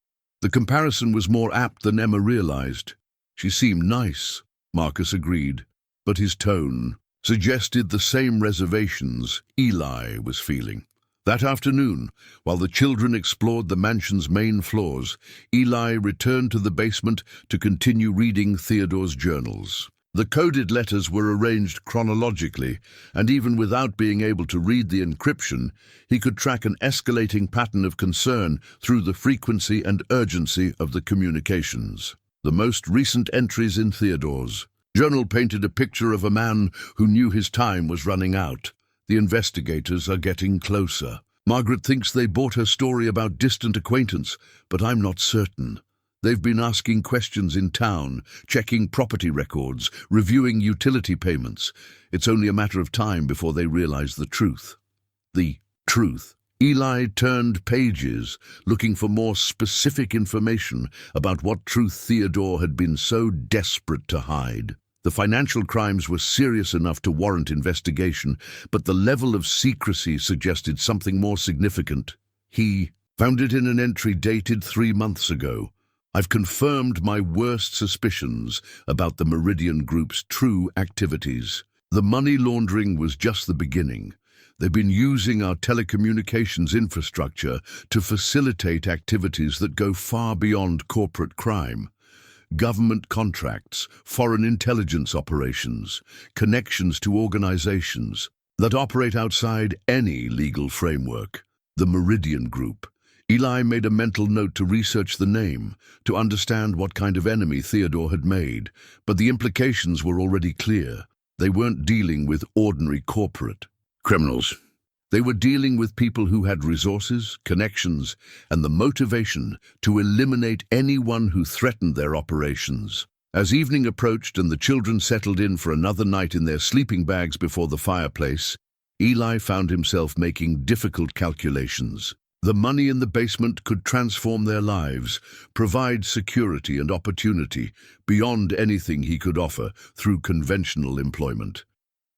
The comparison was more apt than Emma realized. She seemed nice, Marcus agreed, but his tone suggested the same reservations Eli was feeling. That afternoon, while the children explored the mansion's main floors, Eli returned to the basement to continue reading Theodore's journals. The coded letters were arranged chronologically, and even without being able to read the encryption, he could track an escalating pattern of concern through the frequency and urgency of the communications. The most recent entries in Theodore's journal painted a picture of a man who knew his time was running out. "The investigators are getting closer. Margaret thinks they bought her story about distant acquaintance, but I'm not certain. They've been asking questions in town, checking property records, reviewing utility payments. It's only a matter of time before they realize the truth." The truth. Eli turned pages, looking for more specific information about what truth Theodore had been so desperate to hide. The financial crimes were serious enough to warrant investigation, but the level of secrecy suggested something more significant. He found it in an entry dated 3 months ago. "I've confirmed my worst suspicions about the Meridian Group's true activities. The money laundering was just the beginning. They've been using our telecommunications infrastructure to facilitate activities that go far beyond corporate crime. Government contracts, foreign intelligence operations, connections to organizations that operate outside any legal framework. The Meridian Group. Eli made a mental note to research the name, to understand what kind of enemy Theodore had made, but the implications were already clear. They weren't dealing with ordinary corporate criminals. They were dealing with people who had resources, connections, and the motivation to eliminate anyone who threatened their operations. As evening approached and the children settled in for another night in their sleeping bags before the fireplace, Eli found himself making difficult calculations. The money in the basement could transform their lives, provide security and opportunity beyond anything he could offer through conventional employment.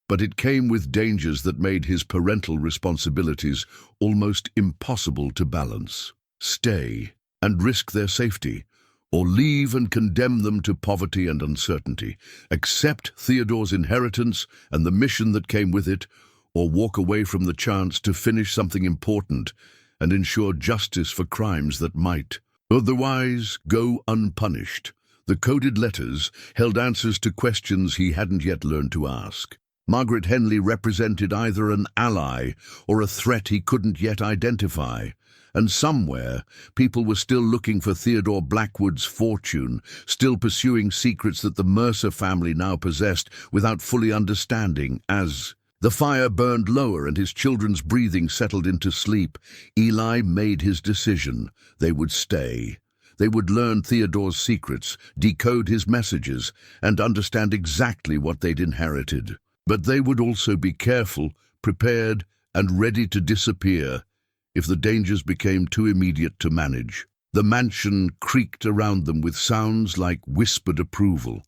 But it came with dangers that made his parental responsibilities almost impossible to balance. Stay and risk their safety, or leave and condemn them to poverty and uncertainty. Accept Theodore's inheritance and the mission that came with it, or walk away from the chance to finish something important and ensure justice for crimes that might otherwise go unpunished. The coded letters held answers to questions he hadn't yet learned to ask. Margaret Henley represented either an ally or a threat he couldn't yet identify. And somewhere, people were still looking for Theodore Blackwood's fortune, still pursuing secrets that the Mercer family now possessed without fully understanding. As the fire burned lower and his children's breathing settled into sleep, Eli made his decision. They would stay. They would learn Theodore's secrets, decode his messages, and understand exactly what they'd inherited. But they would also be careful, prepared, and ready to disappear if the dangers became too immediate to manage. The mansion creaked around them with sounds like whispered approval,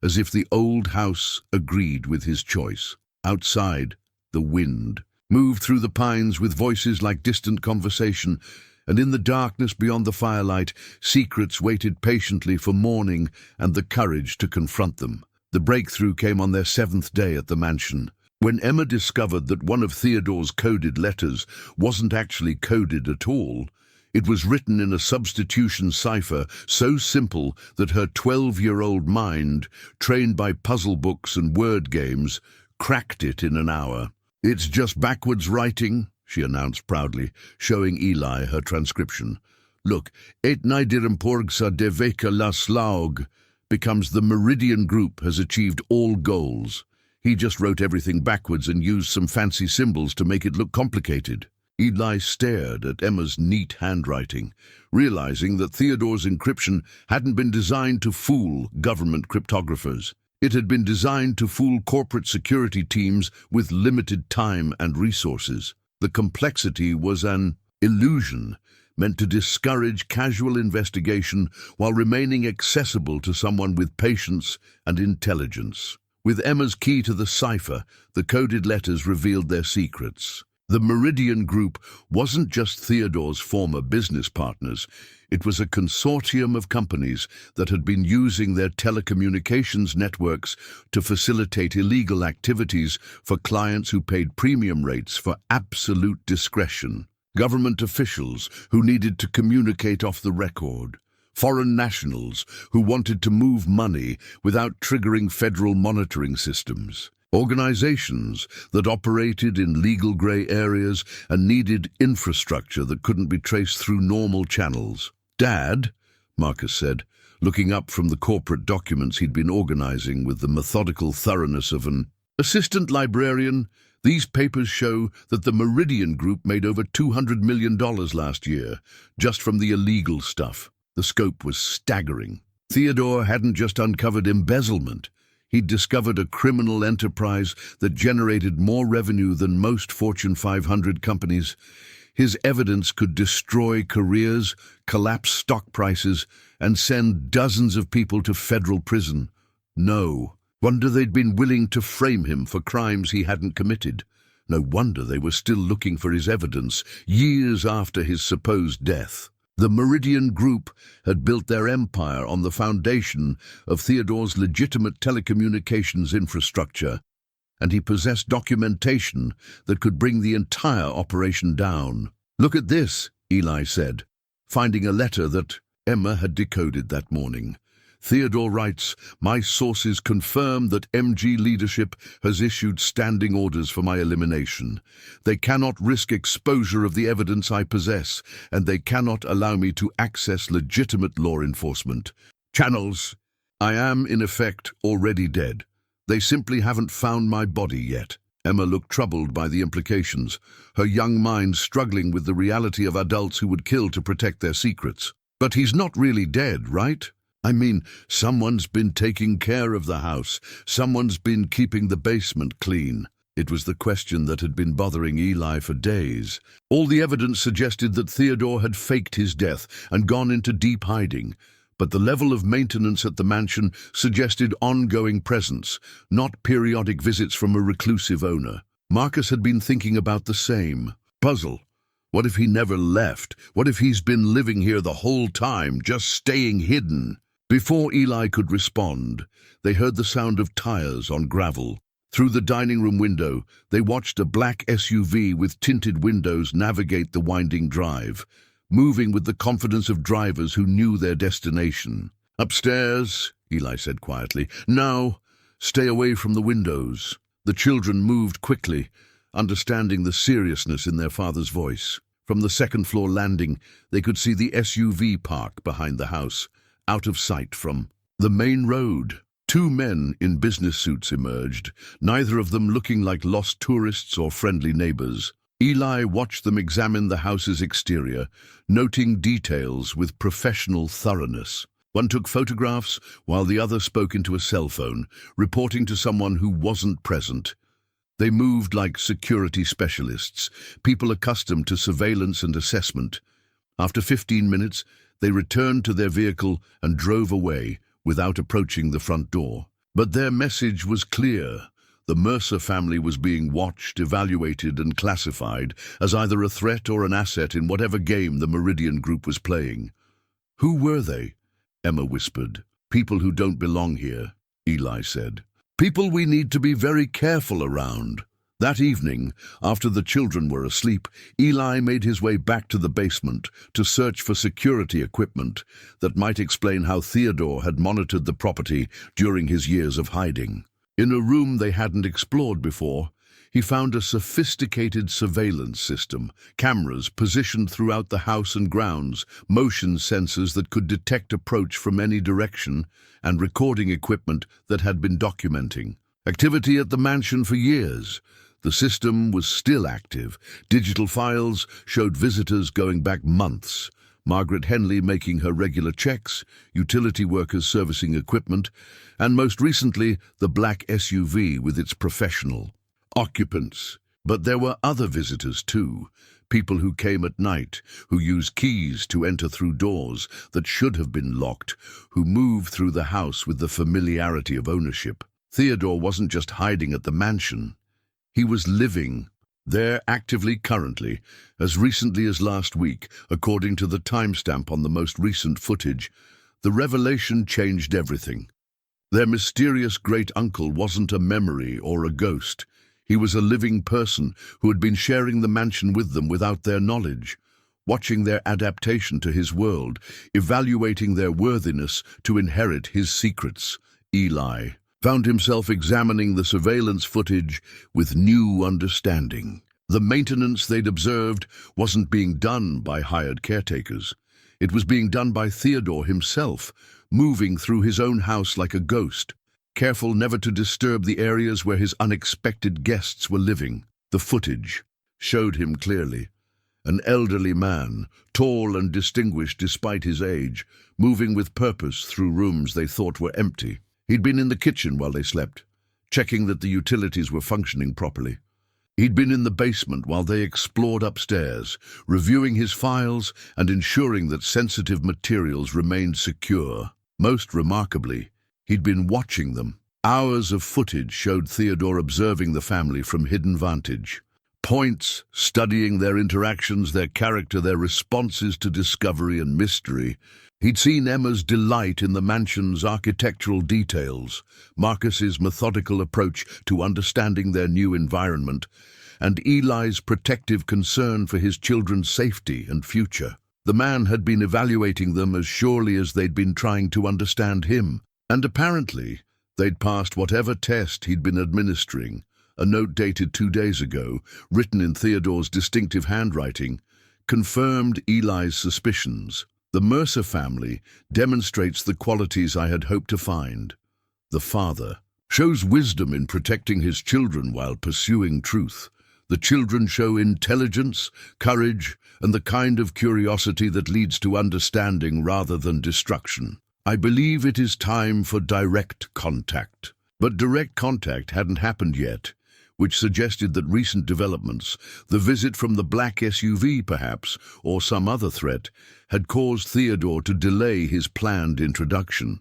as if the old house agreed with his choice. Outside, the wind moved through the pines with voices like distant conversation, and in the darkness beyond the firelight, secrets waited patiently for morning and the courage to confront them. The breakthrough came on their 7th day at the mansion, when Emma discovered that one of Theodore's coded letters wasn't actually coded at all. It was written in a substitution cipher so simple that her 12-year-old mind, trained by puzzle books and word games, cracked it in an hour. "It's just backwards writing," she announced proudly, showing Eli her transcription. "Look, etnaidirim porgsa deveka la slaug becomes the Meridian Group has achieved all goals." He just wrote everything backwards and used some fancy symbols to make it look complicated. Eli stared at Emma's neat handwriting, realizing that Theodore's encryption hadn't been designed to fool government cryptographers. It had been designed to fool corporate security teams with limited time and resources. The complexity was an illusion meant to discourage casual investigation while remaining accessible to someone with patience and intelligence. With Emma's key to the cipher, the coded letters revealed their secrets. The Meridian Group wasn't just Theodore's former business partners. It was a consortium of companies that had been using their telecommunications networks to facilitate illegal activities for clients who paid premium rates for absolute discretion. Government officials who needed to communicate off the record. Foreign nationals who wanted to move money without triggering federal monitoring systems. Organizations that operated in legal gray areas and needed infrastructure that couldn't be traced through normal channels. "Dad," Marcus said, looking up from the corporate documents he'd been organizing with the methodical thoroughness of an assistant librarian, "these papers show that the Meridian Group made over $200 million last year, just from the illegal stuff." The scope was staggering. Theodore hadn't just uncovered embezzlement. He'd discovered a criminal enterprise that generated more revenue than most Fortune 500 companies. His evidence could destroy careers, collapse stock prices, and send dozens of people to federal prison. No wonder they'd been willing to frame him for crimes he hadn't committed. No wonder they were still looking for his evidence years after his supposed death. The Meridian Group had built their empire on the foundation of Theodore's legitimate telecommunications infrastructure, and he possessed documentation that could bring the entire operation down. "Look at this," Eli said, finding a letter that Emma had decoded that morning. Theodore writes, "My sources confirm that MG leadership has issued standing orders for my elimination. They cannot risk exposure of the evidence I possess, and they cannot allow me to access legitimate law enforcement channels. I am, in effect, already dead. They simply haven't found my body yet." Emma looked troubled by the implications, her young mind struggling with the reality of adults who would kill to protect their secrets. "But he's not really dead, right? I mean, someone's been taking care of the house. Someone's been keeping the basement clean." It was the question that had been bothering Eli for days. All the evidence suggested that Theodore had faked his death and gone into deep hiding. But the level of maintenance at the mansion suggested ongoing presence, not periodic visits from a reclusive owner. Marcus had been thinking about the same. Puzzle. What if he never left? What if he's been living here the whole time, just staying hidden? Before Eli could respond, they heard the sound of tires on gravel. Through the dining room window, they watched a black SUV with tinted windows navigate the winding drive, moving with the confidence of drivers who knew their destination. "Upstairs," Eli said quietly. "Now, stay away from the windows." The children moved quickly, understanding the seriousness in their father's voice. From the second-floor landing, they could see the SUV park behind the house, out of sight from the main road. Two men in business suits emerged, neither of them looking like lost tourists or friendly neighbors. Eli watched them examine the house's exterior, noting details with professional thoroughness. One took photographs, while the other spoke into a cell phone, reporting to someone who wasn't present. They moved like security specialists, people accustomed to surveillance and assessment. After 15 minutes, they returned to their vehicle and drove away without approaching the front door. But their message was clear. The Mercer family was being watched, evaluated, and classified as either a threat or an asset in whatever game the Meridian Group was playing. "Who were they?" Emma whispered. "People who don't belong here," Eli said. "People we need to be very careful around." That evening, after the children were asleep, Eli made his way back to the basement to search for security equipment that might explain how Theodore had monitored the property during his years of hiding. In a room they hadn't explored before, he found a sophisticated surveillance system, cameras positioned throughout the house and grounds, motion sensors that could detect approach from any direction, and recording equipment that had been documenting activity at the mansion for years. The system was still active. Digital files showed visitors going back months. Margaret Henley making her regular checks, utility workers servicing equipment, and most recently, the black SUV with its professional occupants. But there were other visitors too, people who came at night, who used keys to enter through doors that should have been locked, who moved through the house with the familiarity of ownership. Theodore wasn't just hiding at the mansion. He was living there actively currently, as recently as last week, according to the timestamp on the most recent footage. The revelation changed everything. Their mysterious great-uncle wasn't a memory or a ghost. He was a living person who had been sharing the mansion with them without their knowledge, watching their adaptation to his world, evaluating their worthiness to inherit his secrets. Eli found himself examining the surveillance footage with new understanding. The maintenance they'd observed wasn't being done by hired caretakers. It was being done by Theodore himself, moving through his own house like a ghost, careful never to disturb the areas where his unexpected guests were living. The footage showed him clearly. An elderly man, tall and distinguished despite his age, moving with purpose through rooms they thought were empty. He'd been in the kitchen while they slept, checking that the utilities were functioning properly. He'd been in the basement while they explored upstairs, reviewing his files and ensuring that sensitive materials remained secure. Most remarkably, he'd been watching them. Hours of footage showed Theodore observing the family from hidden vantage points, studying their interactions, their character, their responses to discovery and mystery. He'd seen Emma's delight in the mansion's architectural details, Marcus's methodical approach to understanding their new environment, and Eli's protective concern for his children's safety and future. The man had been evaluating them as surely as they'd been trying to understand him, and apparently they'd passed whatever test he'd been administering. A note dated 2 days ago, written in Theodore's distinctive handwriting, confirmed Eli's suspicions. The Mercer family demonstrates the qualities I had hoped to find. The father shows wisdom in protecting his children while pursuing truth. The children show intelligence, courage, and the kind of curiosity that leads to understanding rather than destruction. I believe it is time for direct contact. But direct contact hadn't happened yet, which suggested that recent developments, the visit from the black SUV perhaps, or some other threat, had caused Theodore to delay his planned introduction.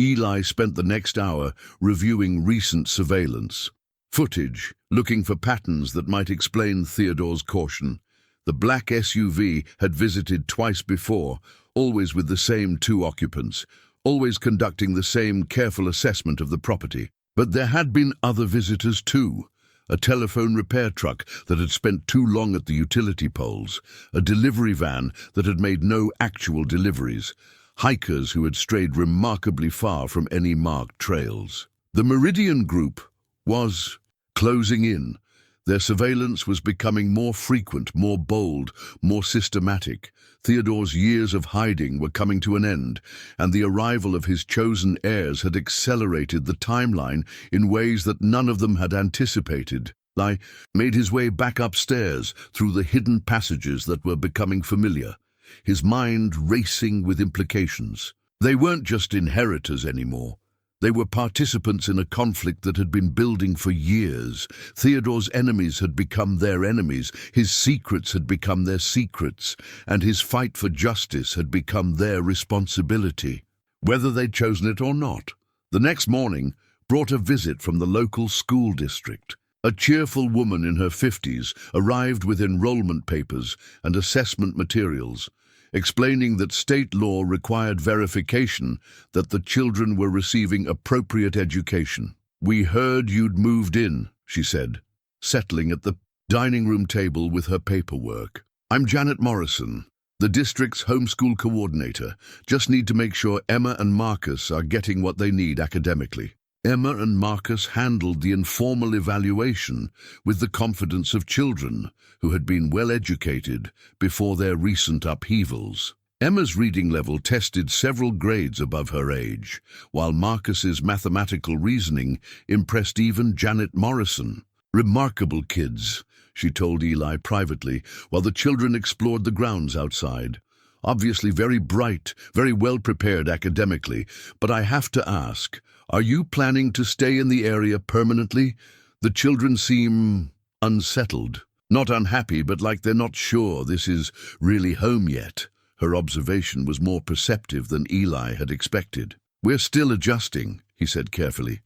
Eli spent the next hour reviewing recent surveillance footage, looking for patterns that might explain Theodore's caution. The black SUV had visited twice before, always with the same 2 occupants, always conducting the same careful assessment of the property. But there had been other visitors too. A telephone repair truck that had spent too long at the utility poles, a delivery van that had made no actual deliveries, hikers who had strayed remarkably far from any marked trails. The Meridian Group was closing in. Their surveillance was becoming more frequent, more bold, more systematic. Theodore's years of hiding were coming to an end, and the arrival of his chosen heirs had accelerated the timeline in ways that none of them had anticipated. Eli made his way back upstairs through the hidden passages that were becoming familiar, his mind racing with implications. They weren't just inheritors anymore. They were participants in a conflict that had been building for years. Theodore's enemies had become their enemies, his secrets had become their secrets, and his fight for justice had become their responsibility, whether they'd chosen it or not. The next morning brought a visit from the local school district. A cheerful woman in her 50s arrived with enrollment papers and assessment materials, explaining that state law required verification that the children were receiving appropriate education. "We heard you'd moved in," she said, settling at the dining room table with her paperwork. "I'm Janet Morrison, the district's homeschool coordinator. Just need to make sure Emma and Marcus are getting what they need academically." Emma and Marcus handled the informal evaluation with the confidence of children who had been well educated before their recent upheavals. Emma's reading level tested several grades above her age, while Marcus's mathematical reasoning impressed even Janet Morrison. "Remarkable kids," she told Eli privately, while the children explored the grounds outside. "Obviously very bright, very well prepared academically, but I have to ask, are you planning to stay in the area permanently? The children seem unsettled. Not unhappy, but like they're not sure this is really home yet." Her observation was more perceptive than Eli had expected. "We're still adjusting," he said carefully.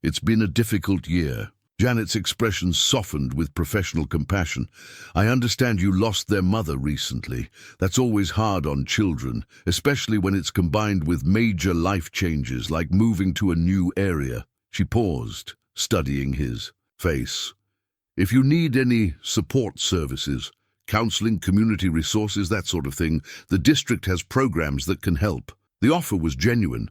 "It's been a difficult year." Janet's expression softened with professional compassion. "I understand you lost their mother recently. That's always hard on children, especially when it's combined with major life changes like moving to a new area." She paused, studying his face. "If you need any support services, counseling, community resources, that sort of thing, the district has programs that can help." The offer was genuine,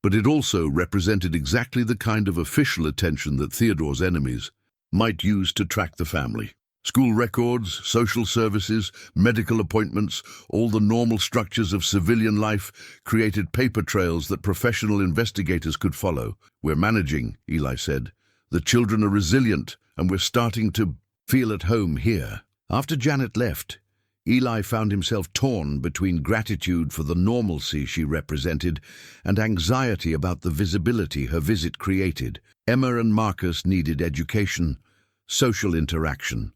but it also represented exactly the kind of official attention that Theodore's enemies might use to track the family. School records, social services, medical appointments, all the normal structures of civilian life created paper trails that professional investigators could follow. "We're managing," Eli said. "The children are resilient, and we're starting to feel at home here." After Janet left, Eli found himself torn between gratitude for the normalcy she represented and anxiety about the visibility her visit created. Emma and Marcus needed education, social interaction,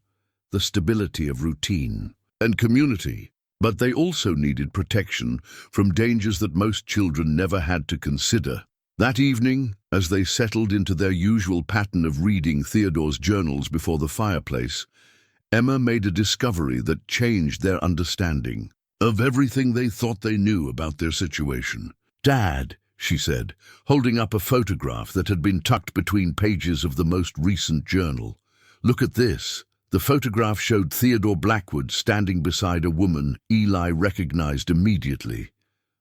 the stability of routine, and community. But they also needed protection from dangers that most children never had to consider. That evening, as they settled into their usual pattern of reading Theodore's journals before the fireplace, Emma made a discovery that changed their understanding of everything they thought they knew about their situation. "Dad," she said, holding up a photograph that had been tucked between pages of the most recent journal. "Look at this. The photograph showed Theodore Blackwood standing beside a woman Eli recognized immediately.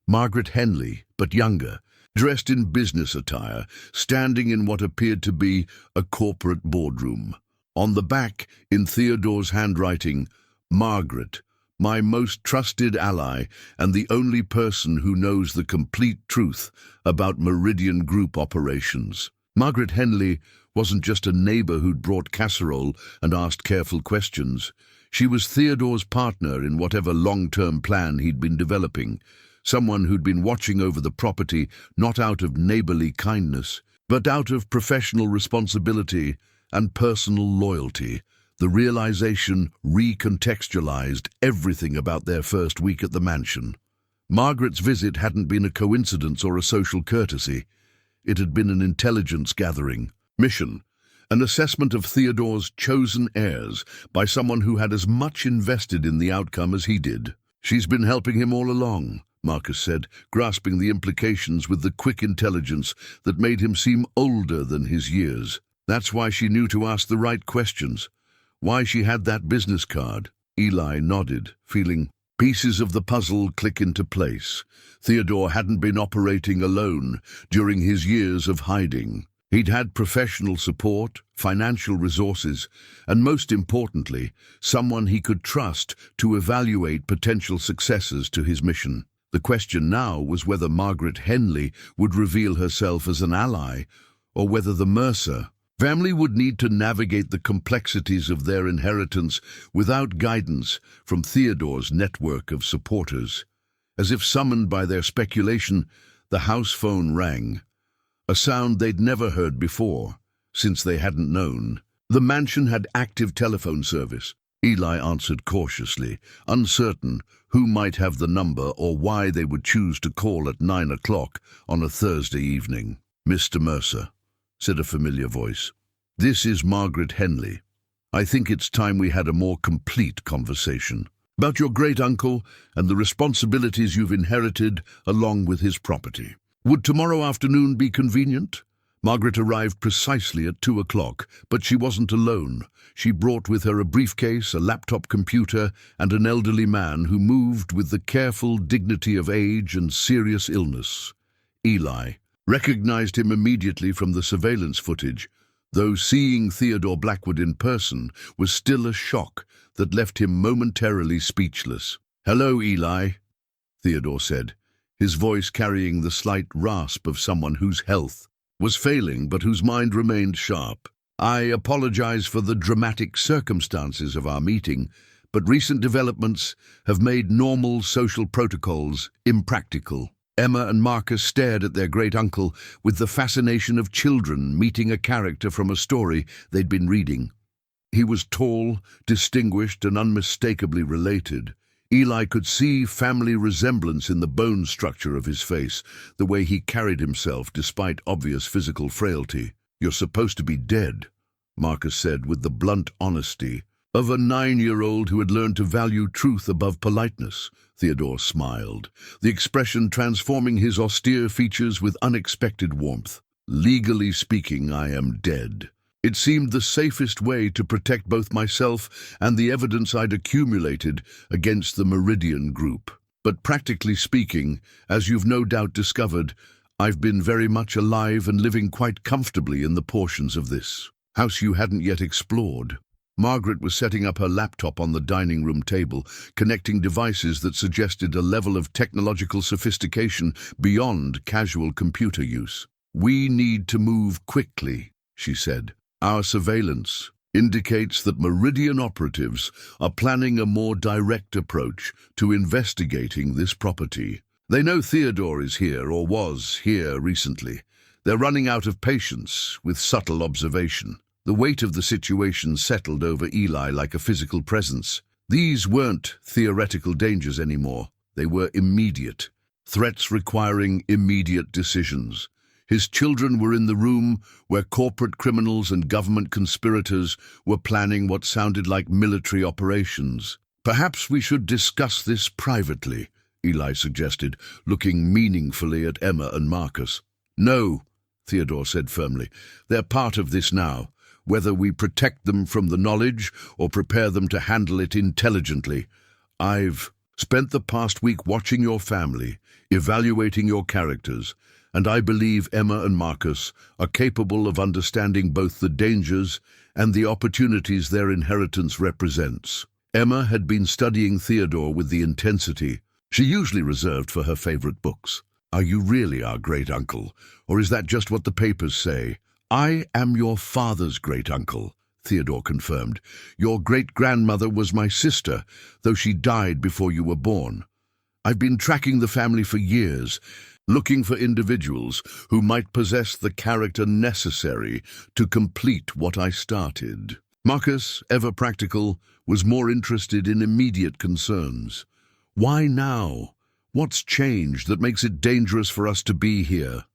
Margaret Henley, but younger, dressed in business attire, standing in what appeared to be a corporate boardroom. On the back, in Theodore's handwriting, "Margaret, my most trusted ally and the only person who knows the complete truth about Meridian Group operations." Margaret Henley wasn't just a neighbor who'd brought casserole and asked careful questions. She was Theodore's partner in whatever long-term plan he'd been developing, someone who'd been watching over the property not out of neighborly kindness, but out of professional responsibility and personal loyalty. The realization recontextualized everything about their first week at the mansion. Margaret's visit hadn't been a coincidence or a social courtesy. It had been an intelligence gathering mission, an assessment of Theodore's chosen heirs by someone who had as much invested in the outcome as he did. "She's been helping him all along," Marcus said, grasping the implications with the quick intelligence that made him seem older than his years. "That's why she knew to ask the right questions. Why she had that business card." Eli nodded, feeling pieces of the puzzle click into place. Theodore hadn't been operating alone during his years of hiding. He'd had professional support, financial resources, and most importantly, someone he could trust to evaluate potential successors to his mission. The question now was whether Margaret Henley would reveal herself as an ally, or whether the Mercer family would need to navigate the complexities of their inheritance without guidance from Theodore's network of supporters. As if summoned by their speculation, the house phone rang, a sound they'd never heard before, since they hadn't known. The mansion had active telephone service. Eli answered cautiously, uncertain who might have the number or why they would choose to call at 9 o'clock on a Thursday evening. "Mr. Mercer," said a familiar voice. "This is Margaret Henley. I think it's time we had a more complete conversation about your great-uncle and the responsibilities you've inherited along with his property. Would tomorrow afternoon be convenient?" Margaret arrived precisely at 2 o'clock, but she wasn't alone. She brought with her a briefcase, a laptop computer, and an elderly man who moved with the careful dignity of age and serious illness. Eli recognized him immediately from the surveillance footage, though seeing Theodore Blackwood in person was still a shock that left him momentarily speechless. "Hello, Eli," Theodore said, his voice carrying the slight rasp of someone whose health was failing but whose mind remained sharp. "I apologize for the dramatic circumstances of our meeting, but recent developments have made normal social protocols impractical." Emma and Marcus stared at their great-uncle with the fascination of children meeting a character from a story they'd been reading. He was tall, distinguished, and unmistakably related. Eli could see family resemblance in the bone structure of his face, the way he carried himself despite obvious physical frailty. "You're supposed to be dead," Marcus said with the blunt honesty of a 9-year-old who had learned to value truth above politeness. Theodore smiled, the expression transforming his austere features with unexpected warmth. "Legally speaking, I am dead. It seemed the safest way to protect both myself and the evidence I'd accumulated against the Meridian Group. But practically speaking, as you've no doubt discovered, I've been very much alive and living quite comfortably in the portions of this house you hadn't yet explored." Margaret was setting up her laptop on the dining room table, connecting devices that suggested a level of technological sophistication beyond casual computer use. "We need to move quickly," she said. "Our surveillance indicates that Meridian operatives are planning a more direct approach to investigating this property. They know Theodore is here or was here recently. They're running out of patience with subtle observation." The weight of the situation settled over Eli like a physical presence. These weren't theoretical dangers anymore. They were immediate. Threats requiring immediate decisions. His children were in the room where corporate criminals and government conspirators were planning what sounded like military operations. "Perhaps we should discuss this privately," Eli suggested, looking meaningfully at Emma and Marcus. "No," Theodore said firmly. "They're part of this now. whether we protect them from the knowledge or prepare them to handle it intelligently. I've spent the past week watching your family, evaluating your characters, and I believe Emma and Marcus are capable of understanding both the dangers and the opportunities their inheritance represents. Emma had been studying Theodore with the intensity she usually reserved for her favorite books. Are you really our great-uncle, or is that just what the papers say? I am your father's great-uncle, Theodore confirmed. Your great-grandmother was my sister, though she died before you were born. I've been tracking the family for years, looking for individuals who might possess the character necessary to complete what I started. Marcus, ever practical, was more interested in immediate concerns. Why now? What's changed that makes it dangerous for us to be here?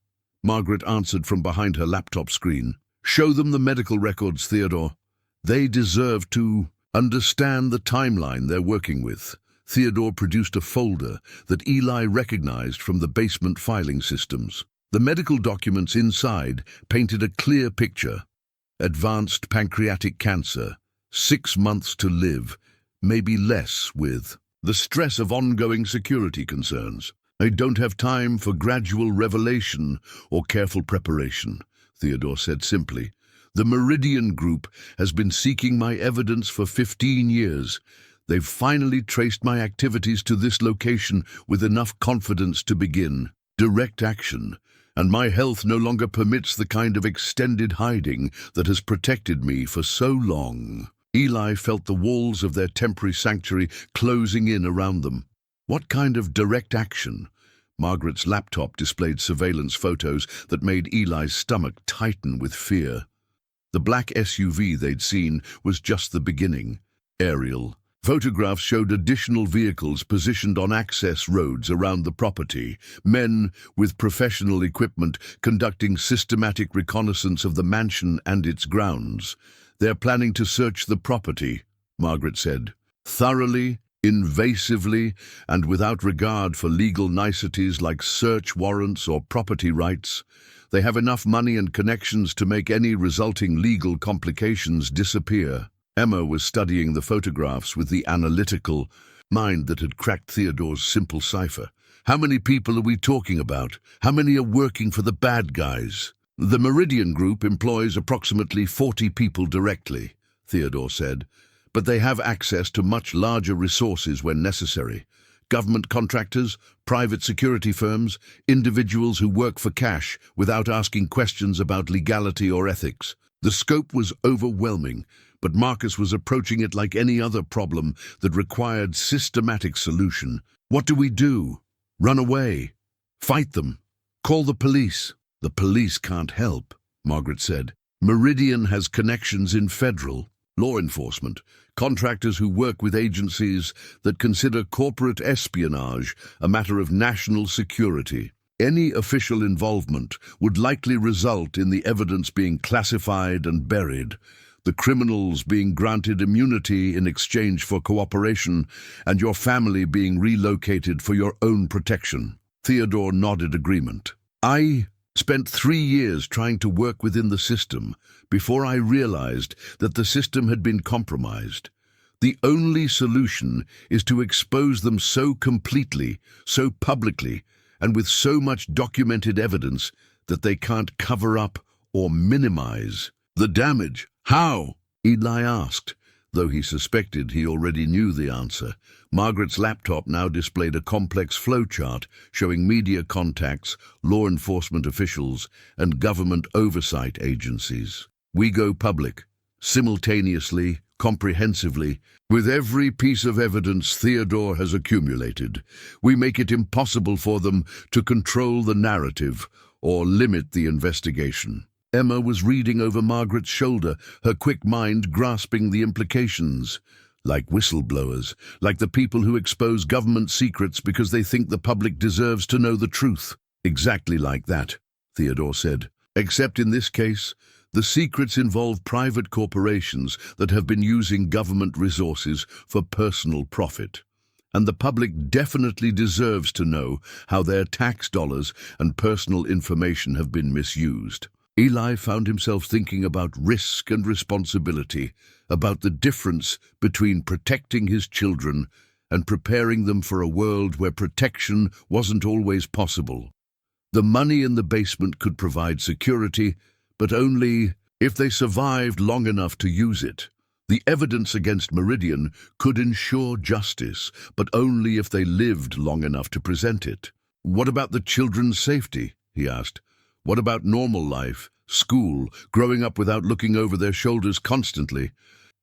Margaret answered from behind her laptop screen. Show them the medical records, Theodore. They deserve to understand the timeline they're working with. Theodore produced a folder that Eli recognized from the basement filing systems. The medical documents inside painted a clear picture. Advanced pancreatic cancer, 6 months to live, maybe less with the stress of ongoing security concerns. I don't have time for gradual revelation or careful preparation, Theodore said simply. The Meridian Group has been seeking my evidence for 15 years. They've finally traced my activities to this location with enough confidence to begin direct action, and my health no longer permits the kind of extended hiding that has protected me for so long. Eli felt the walls of their temporary sanctuary closing in around them. What kind of direct action? Margaret's laptop displayed surveillance photos that made Eli's stomach tighten with fear. The black SUV they'd seen was just the beginning. Aerial photographs showed additional vehicles positioned on access roads around the property, men with professional equipment conducting systematic reconnaissance of the mansion and its grounds. They're planning to search the property, Margaret said, thoroughly, invasively, and without regard for legal niceties like search warrants or property rights. They have enough money and connections to make any resulting legal complications disappear. Emma was studying the photographs with the analytical mind that had cracked Theodore's simple cipher. How many people are we talking about? How many are working for the bad guys? The Meridian Group employs approximately 40 people directly, Theodore said, but they have access to much larger resources when necessary. Government contractors, private security firms, individuals who work for cash without asking questions about legality or ethics. The scope was overwhelming, but Marcus was approaching it like any other problem that required systematic solution. What do we do? Run away? Fight them? Call the police? The police can't help, Margaret said. Meridian has connections in federal law enforcement, contractors who work with agencies that consider corporate espionage a matter of national security. Any official involvement would likely result in the evidence being classified and buried, the criminals being granted immunity in exchange for cooperation, and your family being relocated for your own protection. Theodore nodded agreement. I spent 3 years trying to work within the system before I realized that the system had been compromised. The only solution is to expose them so completely, so publicly, and with so much documented evidence that they can't cover up or minimize the damage. How? Eli asked, though he suspected he already knew the answer. Margaret's laptop now displayed a complex flowchart showing media contacts, law enforcement officials, and government oversight agencies. We go public, simultaneously, comprehensively, with every piece of evidence Theodore has accumulated. We make it impossible for them to control the narrative or limit the investigation. Emma was reading over Margaret's shoulder, her quick mind grasping the implications. Like whistleblowers, like the people who expose government secrets because they think the public deserves to know the truth. Exactly like that, Theodore said. Except in this case, the secrets involve private corporations that have been using government resources for personal profit. And the public definitely deserves to know how their tax dollars and personal information have been misused. Eli found himself thinking about risk and responsibility, about the difference between protecting his children and preparing them for a world where protection wasn't always possible. The money in the basement could provide security, but only if they survived long enough to use it. The evidence against Meridian could ensure justice, but only if they lived long enough to present it. What about the children's safety? He asked. What about normal life, school, growing up without looking over their shoulders constantly?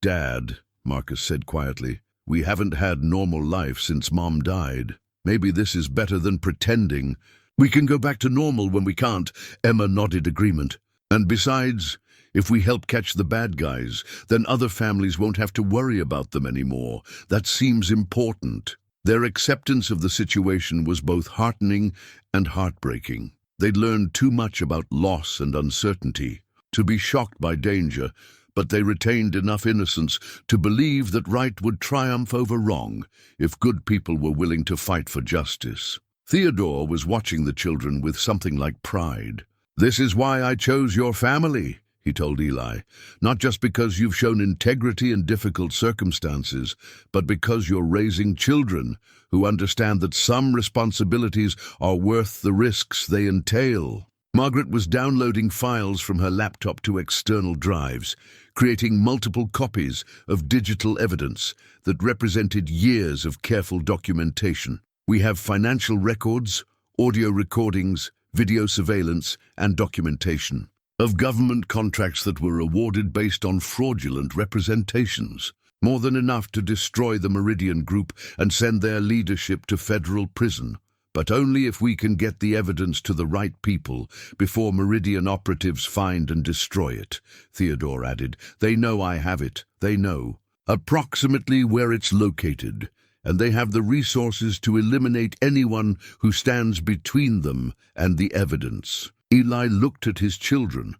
Dad, Marcus said quietly, we haven't had normal life since Mom died. Maybe this is better than pretending. We can go back to normal when we can't. Emma nodded agreement. And besides, if we help catch the bad guys, then other families won't have to worry about them anymore. That seems important. Their acceptance of the situation was both heartening and heartbreaking. They'd learned too much about loss and uncertainty to be shocked by danger, but they retained enough innocence to believe that right would triumph over wrong if good people were willing to fight for justice. Theodore was watching the children with something like pride. This is why I chose your family, he told Eli, not just because you've shown integrity in difficult circumstances, but because you're raising children who understand that some responsibilities are worth the risks they entail. Margaret was downloading files from her laptop to external drives, creating multiple copies of digital evidence that represented years of careful documentation. We have financial records, audio recordings, video surveillance, and documentation of government contracts that were awarded based on fraudulent representations, more than enough to destroy the Meridian Group and send their leadership to federal prison. But only if we can get the evidence to the right people before Meridian operatives find and destroy it, Theodore added. They know I have it. They know approximately where it's located, and they have the resources to eliminate anyone who stands between them and the evidence. Eli looked at his children,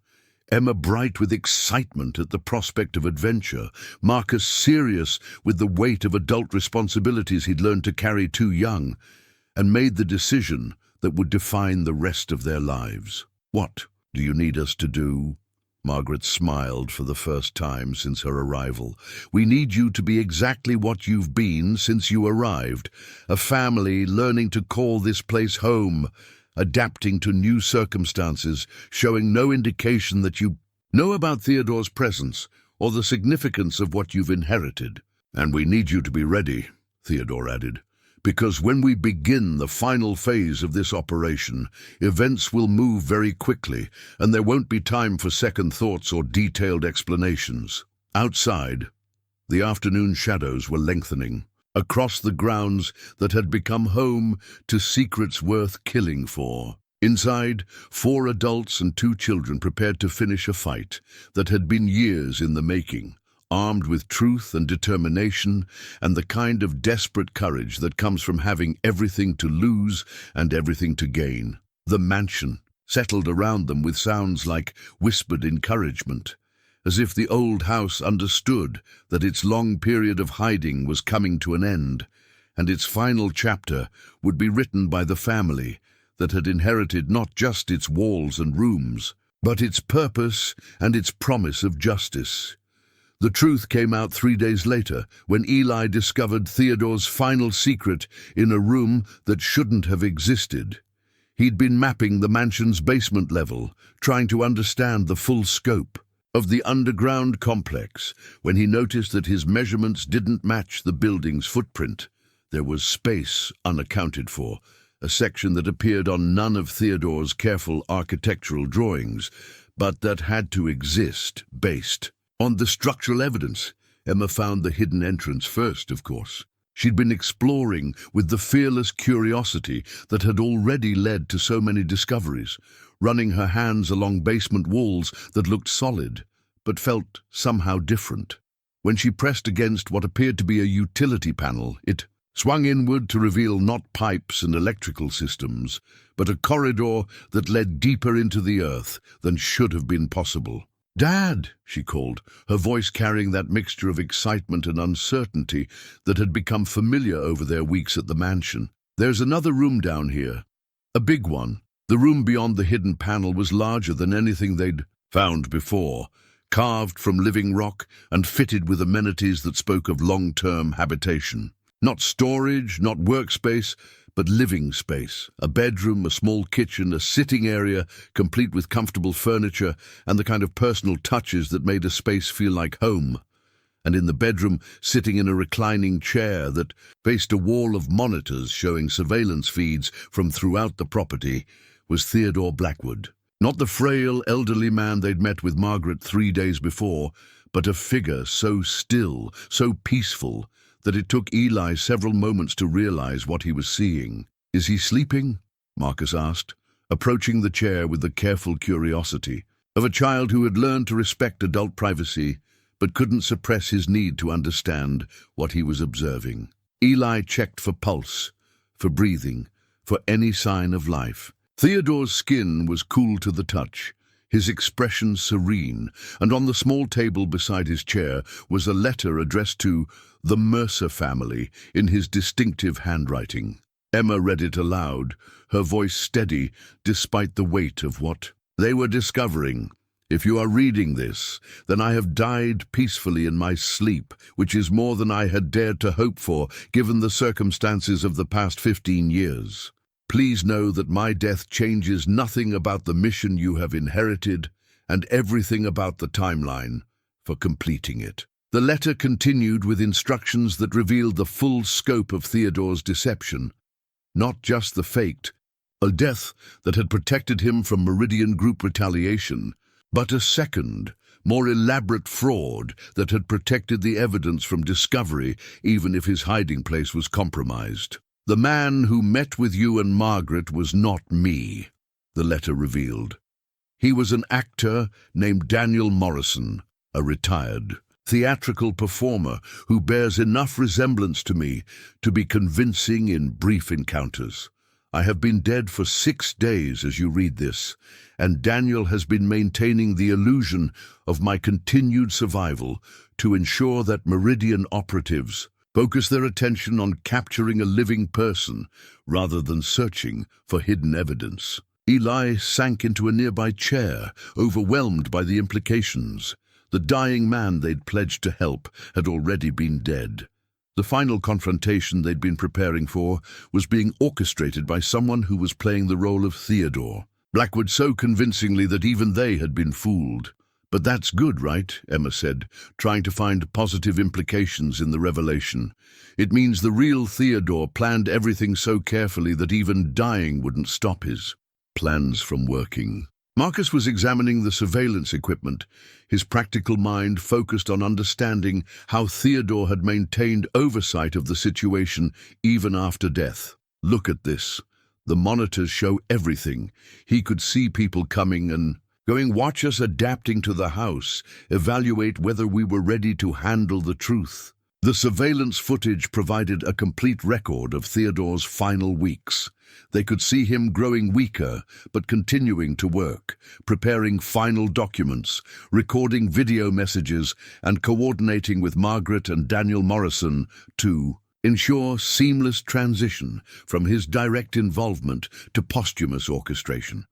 Emma bright with excitement at the prospect of adventure, Marcus serious with the weight of adult responsibilities he'd learned to carry too young, and made the decision that would define the rest of their lives. What do you need us to do? Margaret smiled for the first time since her arrival. We need you to be exactly what you've been since you arrived, a family learning to call this place home, adapting to new circumstances, showing no indication that you know about Theodore's presence or the significance of what you've inherited. And we need you to be ready, Theodore added, because when we begin the final phase of this operation, events will move very quickly, and there won't be time for second thoughts or detailed explanations. Outside, the afternoon shadows were lengthening, across the grounds that had become home to secrets worth killing for. Inside, 4 adults and 2 children prepared to finish a fight that had been years in the making, armed with truth and determination and the kind of desperate courage that comes from having everything to lose and everything to gain. The mansion settled around them with sounds like whispered encouragement, as if the old house understood that its long period of hiding was coming to an end, and its final chapter would be written by the family that had inherited not just its walls and rooms, but its purpose and its promise of justice. The truth came out 3 days later, when Eli discovered Theodore's final secret in a room that shouldn't have existed. He'd been mapping the mansion's basement level, trying to understand the full scope of the underground complex, when he noticed that his measurements didn't match the building's footprint. There was space unaccounted for, a section that appeared on none of Theodore's careful architectural drawings, but that had to exist based on the structural evidence. Emma found the hidden entrance first, of course. She'd been exploring with the fearless curiosity that had already led to so many discoveries, running her hands along basement walls that looked solid, but felt somehow different. When she pressed against what appeared to be a utility panel, it swung inward to reveal not pipes and electrical systems, but a corridor that led deeper into the earth than should have been possible. "Dad," she called, her voice carrying that mixture of excitement and uncertainty that had become familiar over their weeks at the mansion. "There's another room down here. A big one. The room beyond the hidden panel was larger than anything they'd found before, carved from living rock and fitted with amenities that spoke of long-term habitation. Not storage, not workspace, but living space. A bedroom, a small kitchen, a sitting area, complete with comfortable furniture and the kind of personal touches that made a space feel like home. And in the bedroom, sitting in a reclining chair that faced a wall of monitors showing surveillance feeds from throughout the property, was Theodore Blackwood. Not the frail, elderly man they'd met with Margaret 3 days before, but a figure so still, so peaceful, that it took Eli several moments to realize what he was seeing. "Is he sleeping?" Marcus asked, approaching the chair with the careful curiosity of a child who had learned to respect adult privacy but couldn't suppress his need to understand what he was observing. Eli checked for pulse, for breathing, for any sign of life. Theodore's skin was cool to the touch, his expression serene, and on the small table beside his chair was a letter addressed to the Mercer family in his distinctive handwriting. Emma read it aloud, her voice steady despite the weight of what they were discovering. "If you are reading this, then I have died peacefully in my sleep, which is more than I had dared to hope for, given the circumstances of the past 15 years. Please know that my death changes nothing about the mission you have inherited and everything about the timeline for completing it." The letter continued with instructions that revealed the full scope of Theodore's deception, not just the faked, a death that had protected him from Meridian Group retaliation, but a second, more elaborate fraud that had protected the evidence from discovery even if his hiding place was compromised. "The man who met with you and Margaret was not me," the letter revealed. "He was an actor named Daniel Morrison, a retired theatrical performer who bears enough resemblance to me to be convincing in brief encounters. I have been dead for 6 days as you read this, and Daniel has been maintaining the illusion of my continued survival to ensure that Meridian operatives focus their attention on capturing a living person rather than searching for hidden evidence." Eli sank into a nearby chair, overwhelmed by the implications. The dying man they'd pledged to help had already been dead. The final confrontation they'd been preparing for was being orchestrated by someone who was playing the role of Theodore Blackwood so convincingly that even they had been fooled. "But that's good, right?" Emma said, trying to find positive implications in the revelation. "It means the real Theodore planned everything so carefully that even dying wouldn't stop his plans from working." Marcus was examining the surveillance equipment, his practical mind focused on understanding how Theodore had maintained oversight of the situation even after death. "Look at this. The monitors show everything. He could see people coming and going. Watch us adapting to the house, evaluate whether we were ready to handle the truth." The surveillance footage provided a complete record of Theodore's final weeks. They could see him growing weaker, but continuing to work, preparing final documents, recording video messages, and coordinating with Margaret and Daniel Morrison to ensure seamless transition from his direct involvement to posthumous orchestration.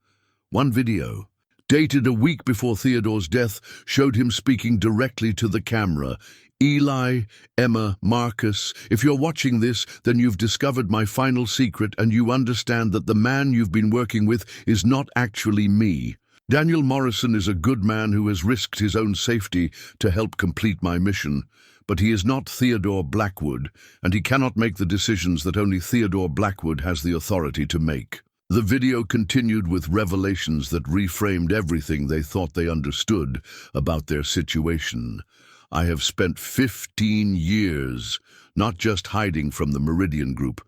One video, dated a week before Theodore's death, showed him speaking directly to the camera. "Eli, Emma, Marcus, if you're watching this, then you've discovered my final secret and you understand that the man you've been working with is not actually me. Daniel Morrison is a good man who has risked his own safety to help complete my mission, but he is not Theodore Blackwood, and he cannot make the decisions that only Theodore Blackwood has the authority to make." The video continued with revelations that reframed everything they thought they understood about their situation. "I have spent 15 years not just hiding from the Meridian Group,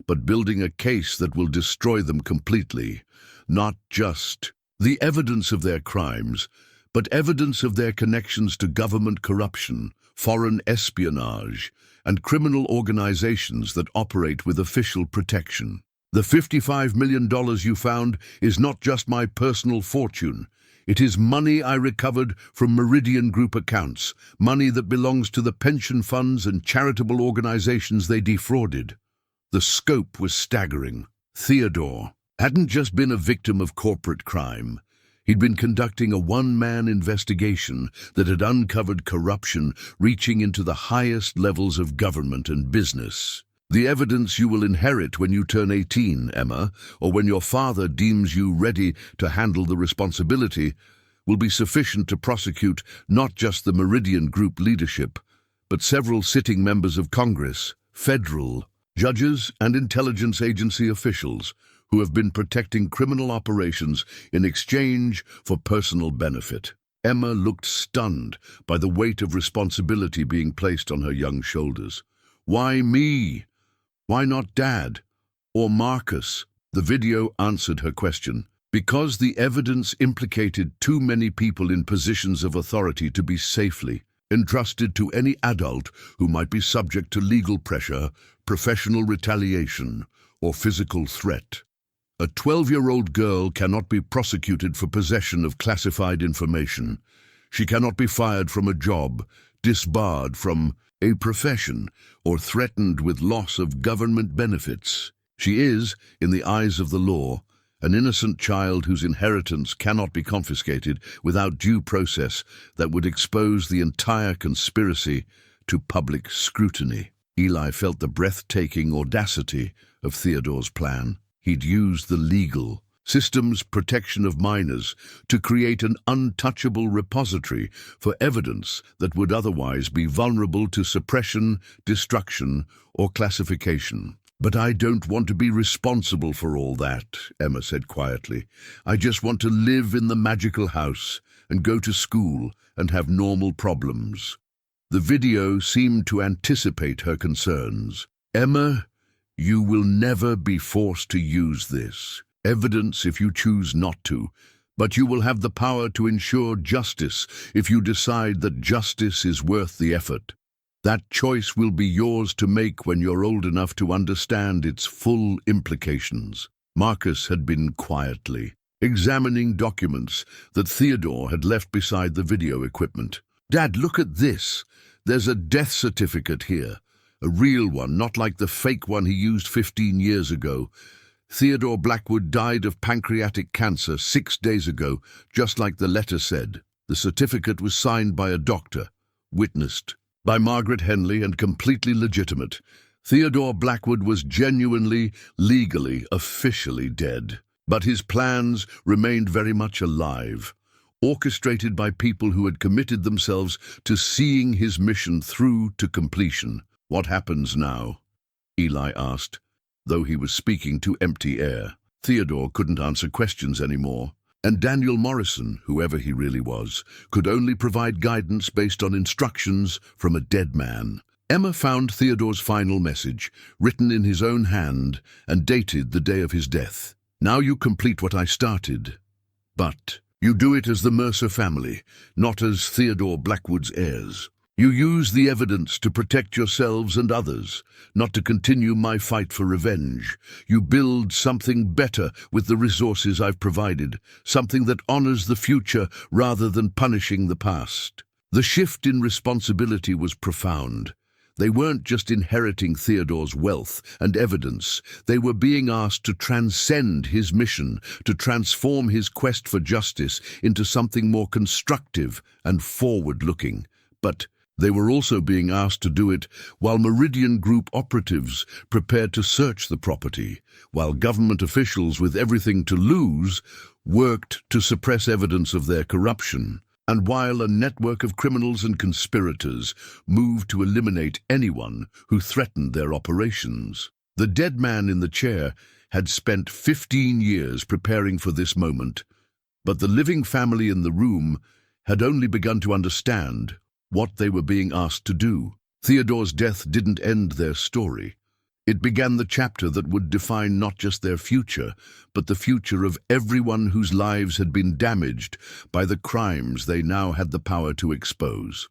but building a case that will destroy them completely. Not just the evidence of their crimes, but evidence of their connections to government corruption, foreign espionage, and criminal organizations that operate with official protection. The $55 million you found is not just my personal fortune. It is money I recovered from Meridian Group accounts, money that belongs to the pension funds and charitable organizations they defrauded." The scope was staggering. Theodore hadn't just been a victim of corporate crime. He'd been conducting a one-man investigation that had uncovered corruption reaching into the highest levels of government and business. The evidence you will inherit when you turn 18, Emma, or when your father deems you ready to handle the responsibility, will be sufficient to prosecute not just the Meridian Group leadership, but several sitting members of Congress, federal judges, and intelligence agency officials who have been protecting criminal operations in exchange for personal benefit. Emma looked stunned by the weight of responsibility being placed on her young shoulders. Why me? Why not Dad? Or Marcus? The video answered her question. Because the evidence implicated too many people in positions of authority to be safely entrusted to any adult who might be subject to legal pressure, professional retaliation, or physical threat. A 12-year-old girl cannot be prosecuted for possession of classified information. She cannot be fired from a job, disbarred from a profession, or threatened with loss of government benefits. She is, in the eyes of the law, an innocent child whose inheritance cannot be confiscated without due process that would expose the entire conspiracy to public scrutiny. Eli felt the breathtaking audacity of Theodore's plan. He'd used the legal system's protection of minors to create an untouchable repository for evidence that would otherwise be vulnerable to suppression, destruction, or classification. But I don't want to be responsible for all that, Emma said quietly. I just want to live in the magical house and go to school and have normal problems. The video seemed to anticipate her concerns. Emma, you will never be forced to use this evidence if you choose not to, but you will have the power to ensure justice if you decide that justice is worth the effort. That choice will be yours to make when you're old enough to understand its full implications. Marcus had been quietly examining documents that Theodore had left beside the video equipment. Dad, look at this. There's a death certificate here. A real one, not like the fake one he used 15 years ago. Theodore Blackwood died of pancreatic cancer 6 days ago, just like the letter said. The certificate was signed by a doctor, witnessed by Margaret Henley, and completely legitimate. Theodore Blackwood was genuinely, legally, officially dead. But his plans remained very much alive, orchestrated by people who had committed themselves to seeing his mission through to completion. What happens now? Eli asked, though he was speaking to empty air. Theodore couldn't answer questions anymore, and Daniel Morrison, whoever he really was, could only provide guidance based on instructions from a dead man. Emma found Theodore's final message, written in his own hand and dated the day of his death. Now you complete what I started, but you do it as the Mercer family, not as Theodore Blackwood's heirs. You use the evidence to protect yourselves and others, not to continue my fight for revenge. You build something better with the resources I've provided, something that honors the future rather than punishing the past. The shift in responsibility was profound. They weren't just inheriting Theodore's wealth and evidence. They were being asked to transcend his mission, to transform his quest for justice into something more constructive and forward-looking. But they were also being asked to do it while Meridian Group operatives prepared to search the property, while government officials with everything to lose worked to suppress evidence of their corruption, and while a network of criminals and conspirators moved to eliminate anyone who threatened their operations. The dead man in the chair had spent 15 years preparing for this moment, but the living family in the room had only begun to understand what they were being asked to do. Theodore's death didn't end their story. It began the chapter that would define not just their future, but the future of everyone whose lives had been damaged by the crimes they now had the power to expose.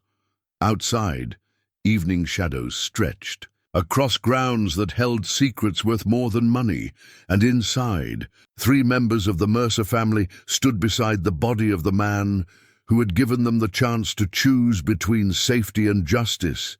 Outside, evening shadows stretched across grounds that held secrets worth more than money, and inside, 3 members of the Mercer family stood beside the body of the man who had given them the chance to choose between safety and justice,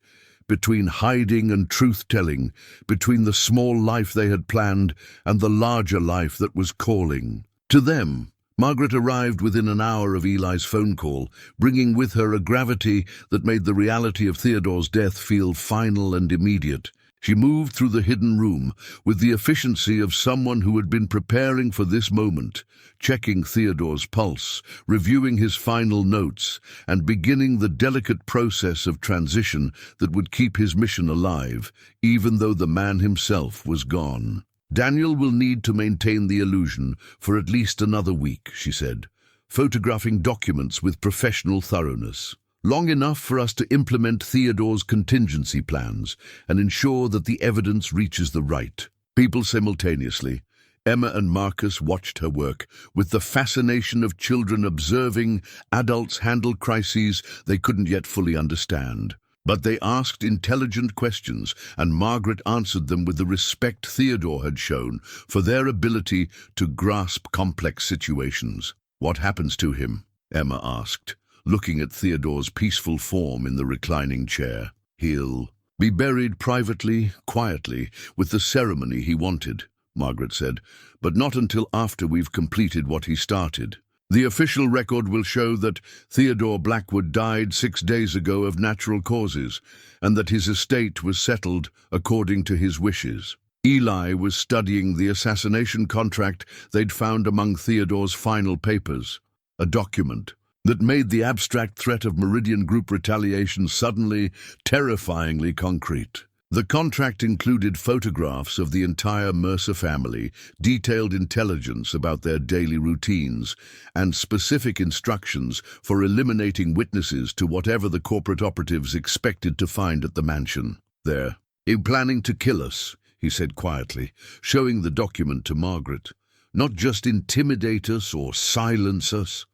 between hiding and truth-telling, between the small life they had planned and the larger life that was calling. To them, Margaret arrived within an hour of Eli's phone call, bringing with her a gravity that made the reality of Theodore's death feel final and immediate. She moved through the hidden room with the efficiency of someone who had been preparing for this moment, checking Theodore's pulse, reviewing his final notes, and beginning the delicate process of transition that would keep his mission alive, even though the man himself was gone. "Daniel will need to maintain the illusion for at least another week," she said, photographing documents with professional thoroughness. "Long enough for us to implement Theodore's contingency plans and ensure that the evidence reaches the right people simultaneously." Emma and Marcus watched her work with the fascination of children observing adults handle crises they couldn't yet fully understand. But they asked intelligent questions, and Margaret answered them with the respect Theodore had shown for their ability to grasp complex situations. "What happens to him?" Emma asked, looking at Theodore's peaceful form in the reclining chair. "He'll be buried privately, quietly, with the ceremony he wanted," Margaret said, "but not until after we've completed what he started. The official record will show that Theodore Blackwood died 6 days ago of natural causes, and that his estate was settled according to his wishes." Eli was studying the assassination contract they'd found among Theodore's final papers, a document that made the abstract threat of Meridian Group retaliation suddenly, terrifyingly concrete. The contract included photographs of the entire Mercer family, detailed intelligence about their daily routines, and specific instructions for eliminating witnesses to whatever the corporate operatives expected to find at the mansion. "They're planning to kill us," he said quietly, showing the document to Margaret. "Not just intimidate us or silence us,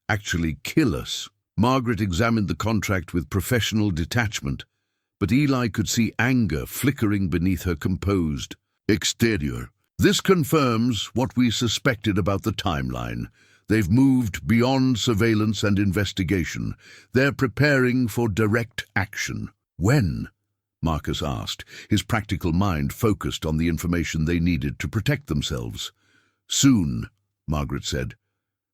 actually kill us." Margaret examined the contract with professional detachment, but Eli could see anger flickering beneath her composed exterior. "This confirms what we suspected about the timeline. They've moved beyond surveillance and investigation. They're preparing for direct action." "When?" Marcus asked, his practical mind focused on the information they needed to protect themselves. "Soon," Margaret said.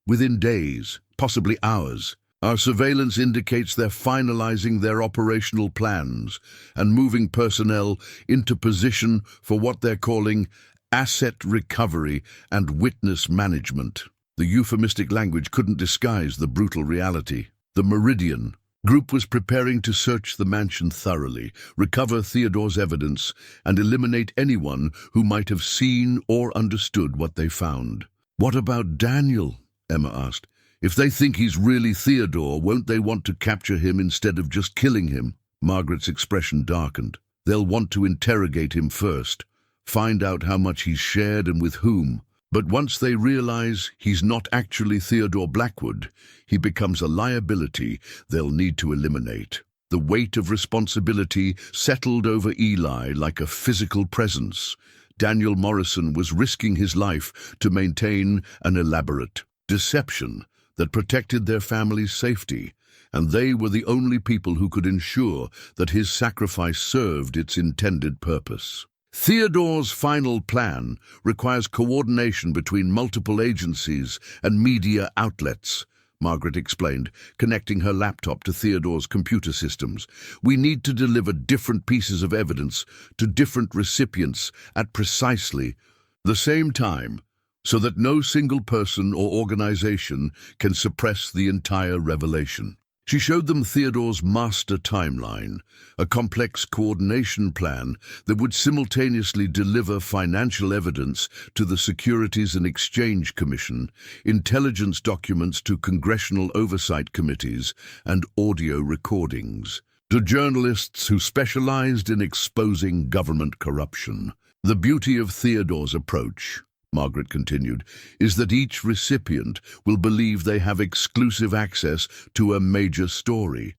"Within days, possibly hours. Our surveillance indicates they're finalizing their operational plans and moving personnel into position for what they're calling asset recovery and witness management." The euphemistic language couldn't disguise the brutal reality. The Meridian Group was preparing to search the mansion thoroughly, recover Theodore's evidence, and eliminate anyone who might have seen or understood what they found. "What about Daniel?" Emma asked. "If they think he's really Theodore, won't they want to capture him instead of just killing him?" Margaret's expression darkened. "They'll want to interrogate him first, find out how much he's shared and with whom. But once they realize he's not actually Theodore Blackwood, he becomes a liability they'll need to eliminate." The weight of responsibility settled over Eli like a physical presence. Daniel Morrison was risking his life to maintain an elaborate deception that protected their family's safety, and they were the only people who could ensure that his sacrifice served its intended purpose. Theodore's final plan requires coordination between multiple agencies and media outlets, Margaret explained, connecting her laptop to Theodore's computer systems. "We need to deliver different pieces of evidence to different recipients at precisely the same time, so that no single person or organization can suppress the entire revelation." She showed them Theodore's master timeline, a complex coordination plan that would simultaneously deliver financial evidence to the Securities and Exchange Commission, intelligence documents to congressional oversight committees, and audio recordings to journalists who specialized in exposing government corruption. "The beauty of Theodore's approach," Margaret continued, "is that each recipient will believe they have exclusive access to a major story,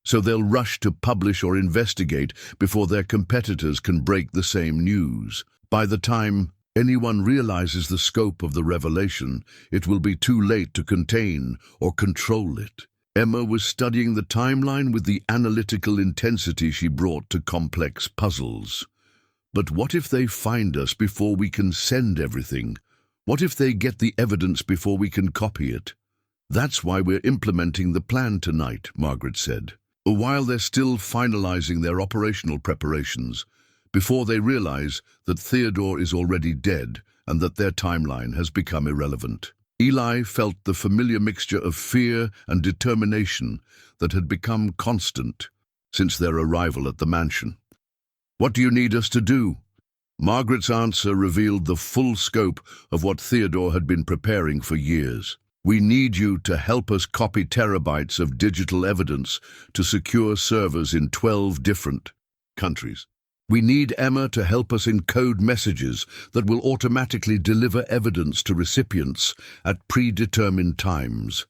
so they'll rush to publish or investigate before their competitors can break the same news. By the time anyone realizes the scope of the revelation, it will be too late to contain or control it." Emma was studying the timeline with the analytical intensity she brought to complex puzzles. But what if they find us before we can send everything? What if they get the evidence before we can copy it? That's why we're implementing the plan tonight, Margaret said. While they're still finalizing their operational preparations, before they realize that Theodore is already dead and that their timeline has become irrelevant. Eli felt the familiar mixture of fear and determination that had become constant since their arrival at the mansion. "What do you need us to do?" Margaret's answer revealed the full scope of what Theodore had been preparing for years. "We need you to help us copy terabytes of digital evidence to secure servers in 12 different countries. We need Emma to help us encode messages that will automatically deliver evidence to recipients at predetermined times.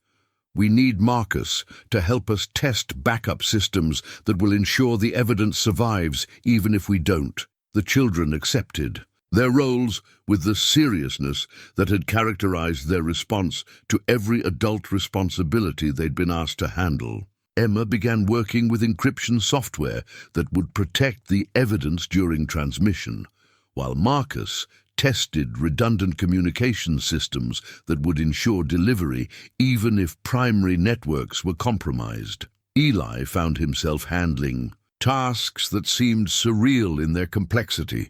We need Marcus to help us test backup systems that will ensure the evidence survives even if we don't." The children accepted their roles with the seriousness that had characterized their response to every adult responsibility they'd been asked to handle. Emma began working with encryption software that would protect the evidence during transmission, while Marcus tested redundant communication systems that would ensure delivery even if primary networks were compromised. Eli found himself handling tasks that seemed surreal in their complexity,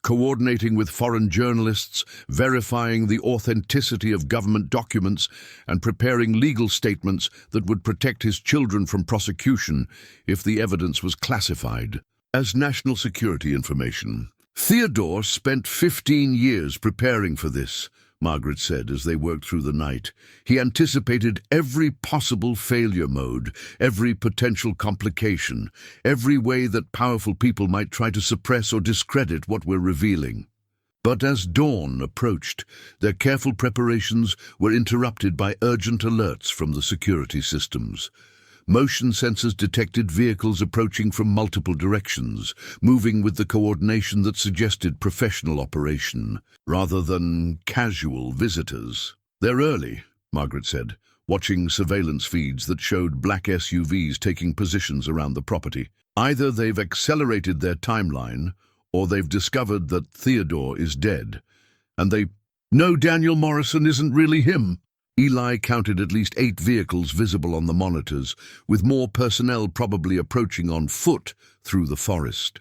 coordinating with foreign journalists, verifying the authenticity of government documents, and preparing legal statements that would protect his children from prosecution if the evidence was classified as national security information. "Theodore spent 15 years preparing for this," Margaret said as they worked through the night. "He anticipated every possible failure mode, every potential complication, every way that powerful people might try to suppress or discredit what we're revealing." But as dawn approached, their careful preparations were interrupted by urgent alerts from the security systems. Motion sensors detected vehicles approaching from multiple directions, moving with the coordination that suggested professional operation, rather than casual visitors. "They're early," Margaret said, watching surveillance feeds that showed black SUVs taking positions around the property. "Either they've accelerated their timeline, or they've discovered that Theodore is dead, and they know Daniel Morrison isn't really him." Eli counted at least 8 vehicles visible on the monitors, with more personnel probably approaching on foot through the forest.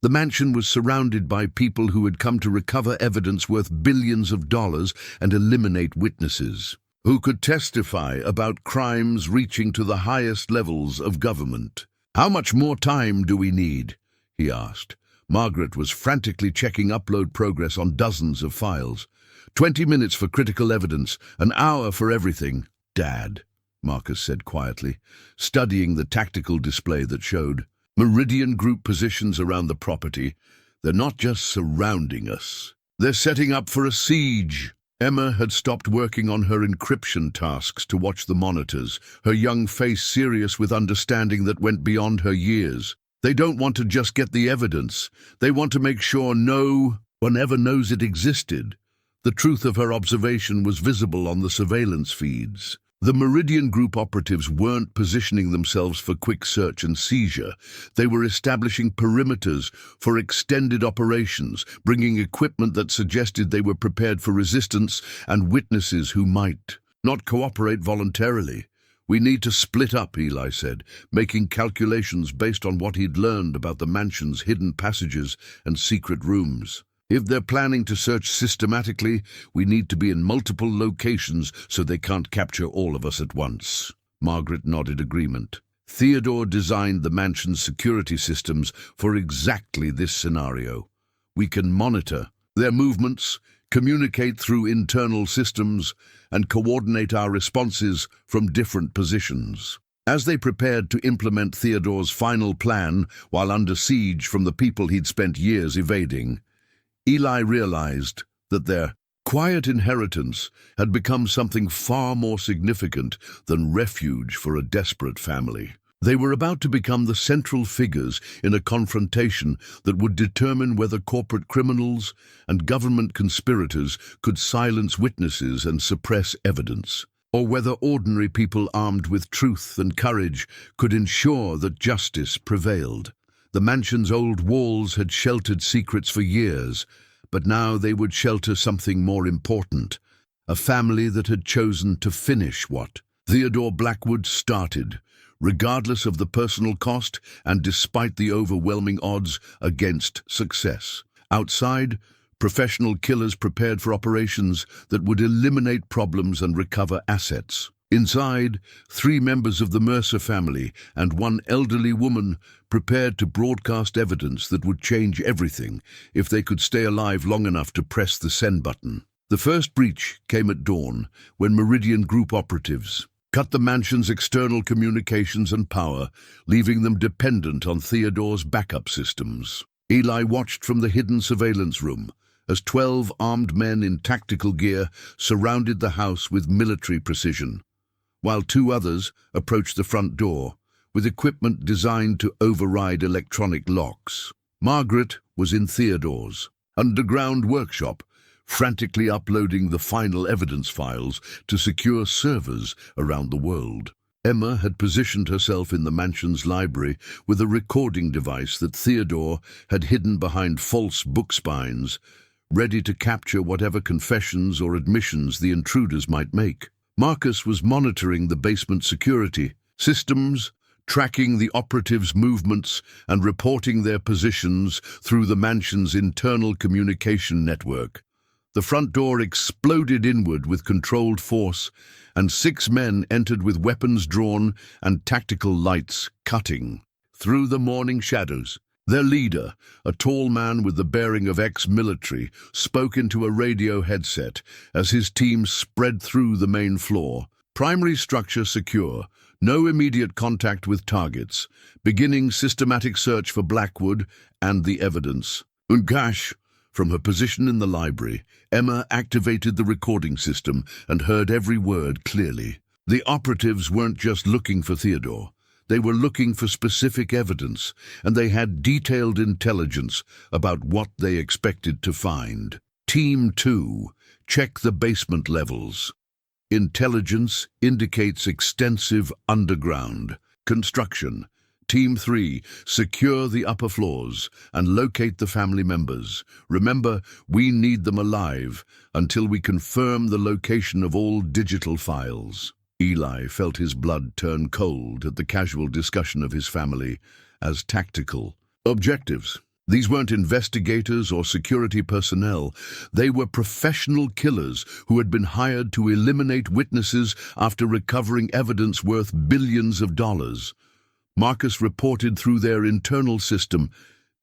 The mansion was surrounded by people who had come to recover evidence worth billions of dollars and eliminate witnesses, who could testify about crimes reaching to the highest levels of government. "How much more time do we need?" he asked. Margaret was frantically checking upload progress on dozens of files. 20 minutes for critical evidence, an hour for everything." "Dad," Marcus said quietly, studying the tactical display that showed Meridian Group positions around the property. "They're not just surrounding us. They're setting up for a siege." Emma had stopped working on her encryption tasks to watch the monitors, her young face serious with understanding that went beyond her years. "They don't want to just get the evidence. They want to make sure no one ever knows it existed." The truth of her observation was visible on the surveillance feeds. The Meridian Group operatives weren't positioning themselves for quick search and seizure. They were establishing perimeters for extended operations, bringing equipment that suggested they were prepared for resistance and witnesses who might not cooperate voluntarily. "We need to split up," Eli said, making calculations based on what he'd learned about the mansion's hidden passages and secret rooms. "If they're planning to search systematically, we need to be in multiple locations so they can't capture all of us at once." Margaret nodded agreement. Theodore designed the mansion's security systems for exactly this scenario. "We can monitor their movements, communicate through internal systems, and coordinate our responses from different positions." As they prepared to implement Theodore's final plan while under siege from the people he'd spent years evading, Eli realized that their quiet inheritance had become something far more significant than refuge for a desperate family. They were about to become the central figures in a confrontation that would determine whether corporate criminals and government conspirators could silence witnesses and suppress evidence. or whether ordinary people armed with truth and courage could ensure that justice prevailed. The mansion's old walls had sheltered secrets for years, but now they would shelter something more important, a family that had chosen to finish what Theodore Blackwood started, regardless of the personal cost and despite the overwhelming odds against success. Outside, professional killers prepared for operations that would eliminate problems and recover assets. Inside, 3 members of the Mercer family and 1 elderly woman prepared to broadcast evidence that would change everything if they could stay alive long enough to press the send button. The first breach came at dawn, when Meridian Group operatives cut the mansion's external communications and power, leaving them dependent on Theodore's backup systems. Eli watched from the hidden surveillance room as 12 armed men in tactical gear surrounded the house with military precision, while 2 others approached the front door with equipment designed to override electronic locks. Margaret was in Theodore's underground workshop, frantically uploading the final evidence files to secure servers around the world. Emma had positioned herself in the mansion's library with a recording device that Theodore had hidden behind false book spines, ready to capture whatever confessions or admissions the intruders might make. Marcus was monitoring the basement security systems, tracking the operatives' movements and reporting their positions through the mansion's internal communication network. The front door exploded inward with controlled force, and 6 men entered with weapons drawn and tactical lights cutting through the morning shadows. Their leader, a tall man with the bearing of ex-military, spoke into a radio headset as his team spread through the main floor. Primary structure secure, no immediate contact with targets, beginning systematic search for Blackwood and the evidence. Ungash. From her position in the library, Emma activated the recording system and heard every word clearly. The operatives weren't just looking for Theodore. They were looking for specific evidence, and they had detailed intelligence about what they expected to find. Team 2, check the basement levels. Intelligence indicates extensive underground construction. Team 3, secure the upper floors and locate the family members. Remember, we need them alive until we confirm the location of all digital files. Eli felt his blood turn cold at the casual discussion of his family as tactical objectives. These weren't investigators or security personnel. They were professional killers who had been hired to eliminate witnesses after recovering evidence worth billions of dollars. Marcus reported through their internal system,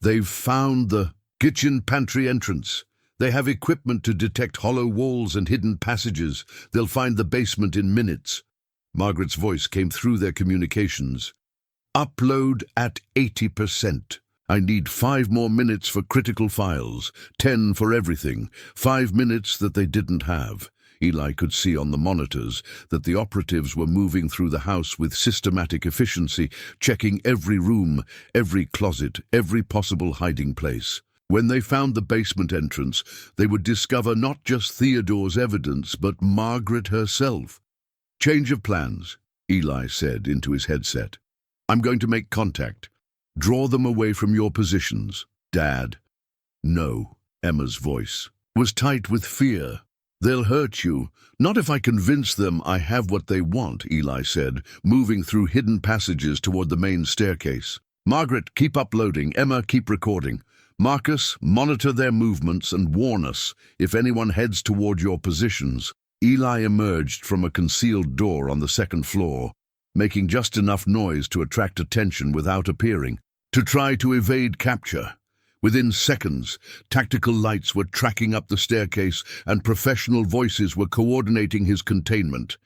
"They've found the kitchen pantry entrance. They have equipment to detect hollow walls and hidden passages. They'll find the basement in minutes." Margaret's voice came through their communications. "Upload at 80%. I need 5 more minutes for critical files, 10 for everything, 5 minutes that they didn't have." Eli could see on the monitors that the operatives were moving through the house with systematic efficiency, checking every room, every closet, every possible hiding place. When they found the basement entrance, they would discover not just Theodore's evidence, but Margaret herself. "Change of plans," Eli said into his headset. "I'm going to make contact. Draw them away from your positions." "Dad." "No," Emma's voice was tight with fear. "They'll hurt you. Not if I convince them I have what they want," Eli said, moving through hidden passages toward the main staircase. "Margaret, keep uploading. Emma, keep recording. Marcus, monitor their movements and warn us if anyone heads toward your positions." Eli emerged from a concealed door on the 2nd floor, making just enough noise to attract attention without appearing, to try to evade capture. Within seconds, tactical lights were tracking up the staircase and professional voices were coordinating his containment.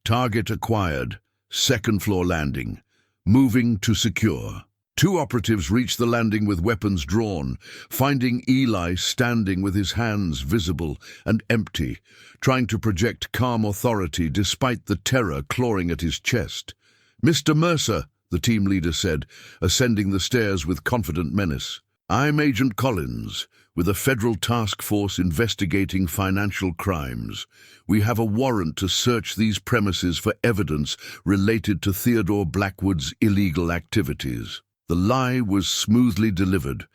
Target acquired. 2nd floor landing. Moving to secure. 2 operatives reached the landing with weapons drawn, finding Eli standing with his hands visible and empty, trying to project calm authority despite the terror clawing at his chest. "Mr. Mercer," the team leader said, ascending the stairs with confident menace. I'm Agent Collins, with a federal task force investigating financial crimes. We have a warrant to search these premises for evidence related to Theodore Blackwood's illegal activities. The lie was smoothly delivered,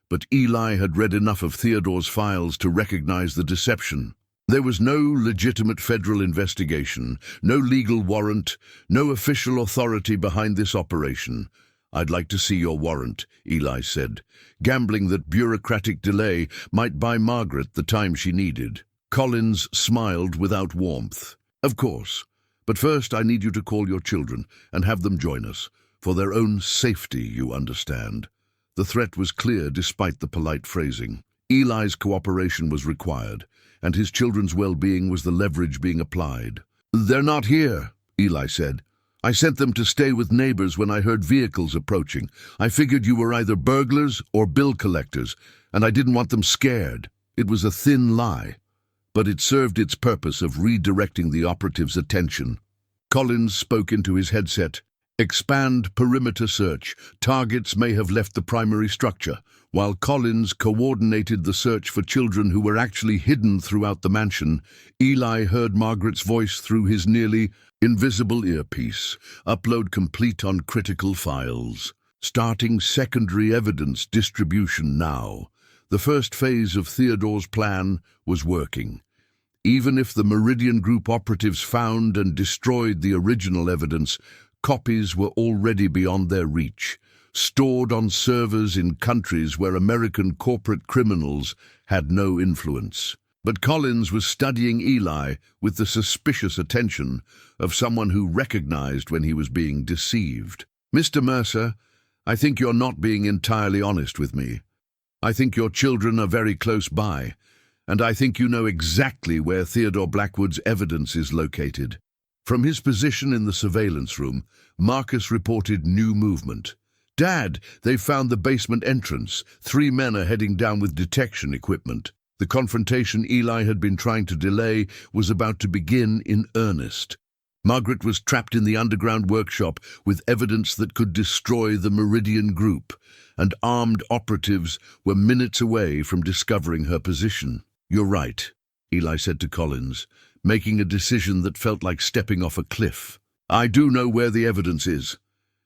but Eli had read enough of Theodore's files to recognize the deception. There was no legitimate federal investigation, no legal warrant, no official authority behind this operation. "I'd like to see your warrant," Eli said, gambling that bureaucratic delay might buy Margaret the time she needed. Collins smiled without warmth. "Of course, but first I need you to call your children and have them join us. For their own safety, you understand." The threat was clear despite the polite phrasing. Eli's cooperation was required, and his children's well-being was the leverage being applied. "They're not here," Eli said. "I sent them to stay with neighbors when I heard vehicles approaching. I figured you were either burglars or bill collectors, and I didn't want them scared." It was a thin lie, but it served its purpose of redirecting the operative's attention. Collins spoke into his headset. "Expand perimeter search. Targets may have left the primary structure," while Collins coordinated the search for children who were actually hidden throughout the mansion. Eli heard Margaret's voice through his nearly invisible earpiece. "Upload complete on critical files. Starting secondary evidence distribution now." The first phase of Theodore's plan was working. Even if the Meridian Group operatives found and destroyed the original evidence, copies were already beyond their reach, stored on servers in countries where American corporate criminals had no influence. But Collins was studying Eli with the suspicious attention of someone who recognized when he was being deceived. "Mr. Mercer, I think you're not being entirely honest with me. I think your children are very close by, and I think you know exactly where Theodore Blackwood's evidence is located." From his position in the surveillance room, Marcus reported new movement. "Dad, they've found the basement entrance. 3 men are heading down with detection equipment." The confrontation Eli had been trying to delay was about to begin in earnest. Margaret was trapped in the underground workshop with evidence that could destroy the Meridian Group, and armed operatives were minutes away from discovering her position. "You're right," Eli said to Collins, making a decision that felt like stepping off a cliff. "I do know where the evidence is,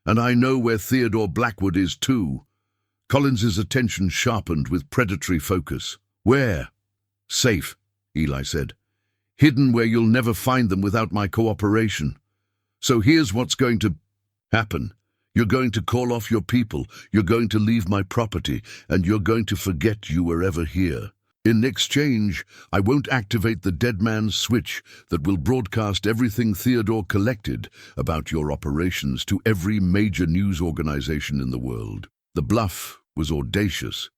and I know where Theodore Blackwood is too." Collins's attention sharpened with predatory focus. "Where?" "Safe," Eli said. "Hidden where you'll never find them without my cooperation. So here's what's going to happen. You're going to call off your people, you're going to leave my property, and you're going to forget you were ever here. In exchange, I won't activate the dead man's switch that will broadcast everything Theodore collected about your operations to every major news organization in the world." The bluff was audacious,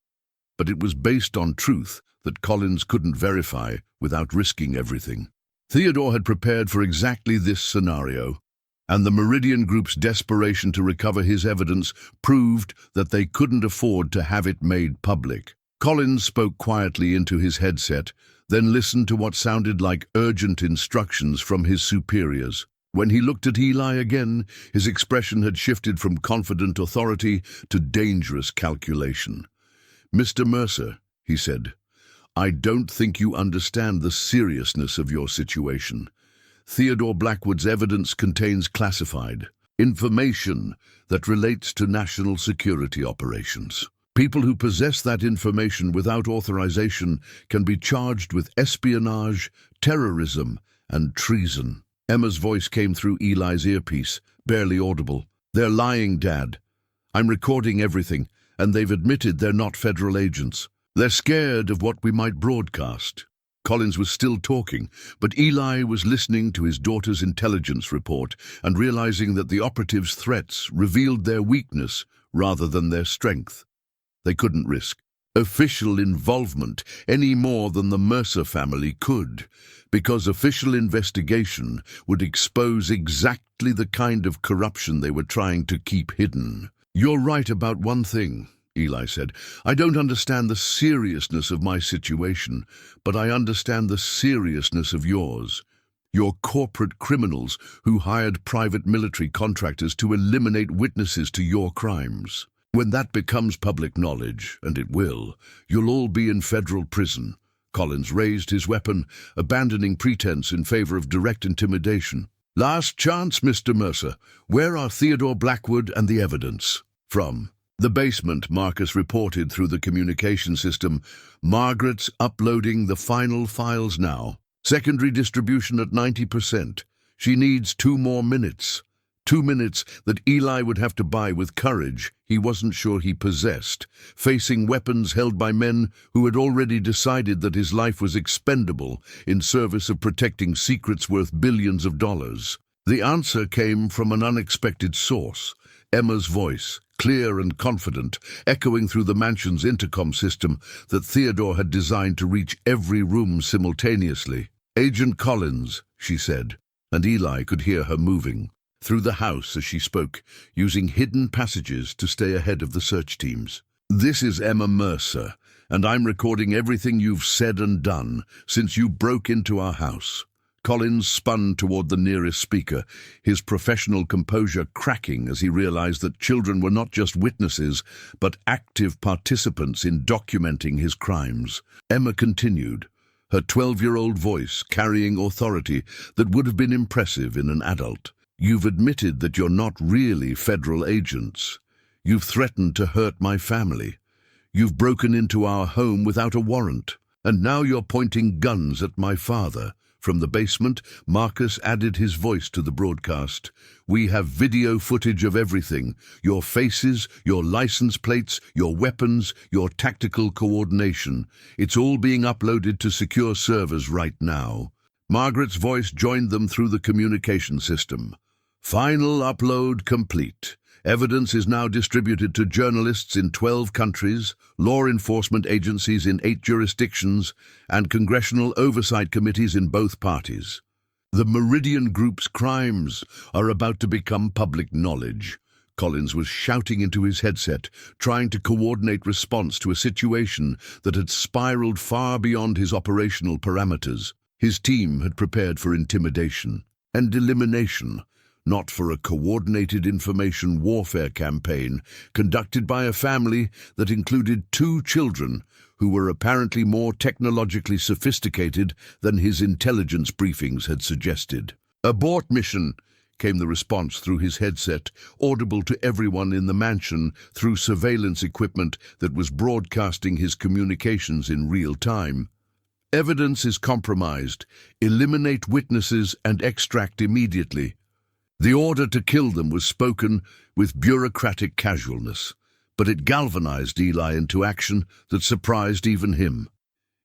but it was based on truth that Collins couldn't verify without risking everything. Theodore had prepared for exactly this scenario, and the Meridian Group's desperation to recover his evidence proved that they couldn't afford to have it made public. Collins spoke quietly into his headset, then listened to what sounded like urgent instructions from his superiors. When he looked at Eli again, his expression had shifted from confident authority to dangerous calculation. "Mr. Mercer," he said, "I don't think you understand the seriousness of your situation. Theodore Blackwood's evidence contains classified information that relates to national security operations. People who possess that information without authorization can be charged with espionage, terrorism, and treason." Emma's voice came through Eli's earpiece, barely audible. "They're lying, Dad. I'm recording everything, and they've admitted they're not federal agents. They're scared of what we might broadcast." Collins was still talking, but Eli was listening to his daughter's intelligence report and realizing that the operatives' threats revealed their weakness rather than their strength. They couldn't risk official involvement any more than the Mercer family could, because official investigation would expose exactly the kind of corruption they were trying to keep hidden. "You're right about one thing," Eli said. "I don't understand the seriousness of my situation, but I understand the seriousness of yours. You're corporate criminals who hired private military contractors to eliminate witnesses to your crimes. When that becomes public knowledge, and it will, you'll all be in federal prison. Collins raised his weapon, abandoning pretense in favor of direct intimidation. Last chance, Mr. Mercer. Where are Theodore Blackwood and the evidence? From the basement, Marcus reported through the communication system. Margaret's uploading the final files now. Secondary distribution at 90%. She needs 2 more minutes. 2 minutes that Eli would have to buy with courage he wasn't sure he possessed, facing weapons held by men who had already decided that his life was expendable in service of protecting secrets worth billions of dollars. The answer came from an unexpected source, Emma's voice, clear and confident, echoing through the mansion's intercom system that Theodore had designed to reach every room simultaneously. "Agent Collins," she said, and Eli could hear her moving through the house as she spoke, using hidden passages to stay ahead of the search teams. "This is Emma Mercer, and I'm recording everything you've said and done since you broke into our house." Collins spun toward the nearest speaker, his professional composure cracking as he realized that children were not just witnesses, but active participants in documenting his crimes. Emma continued, her 12-year-old voice carrying authority that would have been impressive in an adult. "You've admitted that you're not really federal agents. You've threatened to hurt my family. You've broken into our home without a warrant. And now you're pointing guns at my father." From the basement, Marcus added his voice to the broadcast. "We have video footage of everything. Your faces, your license plates, your weapons, your tactical coordination. It's all being uploaded to secure servers right now." Margaret's voice joined them through the communication system. "Final upload complete. Evidence is now distributed to journalists in 12 countries, law enforcement agencies in 8 jurisdictions, and congressional oversight committees in both parties. The Meridian Group's crimes are about to become public knowledge." Collins was shouting into his headset, trying to coordinate response to a situation that had spiraled far beyond his operational parameters. His team had prepared for intimidation and elimination, not for a coordinated information warfare campaign conducted by a family that included 2 children who were apparently more technologically sophisticated than his intelligence briefings had suggested. "Abort mission," came the response through his headset, audible to everyone in the mansion through surveillance equipment that was broadcasting his communications in real time. "Evidence is compromised. Eliminate witnesses and extract immediately." The order to kill them was spoken with bureaucratic casualness, but it galvanized Eli into action that surprised even him.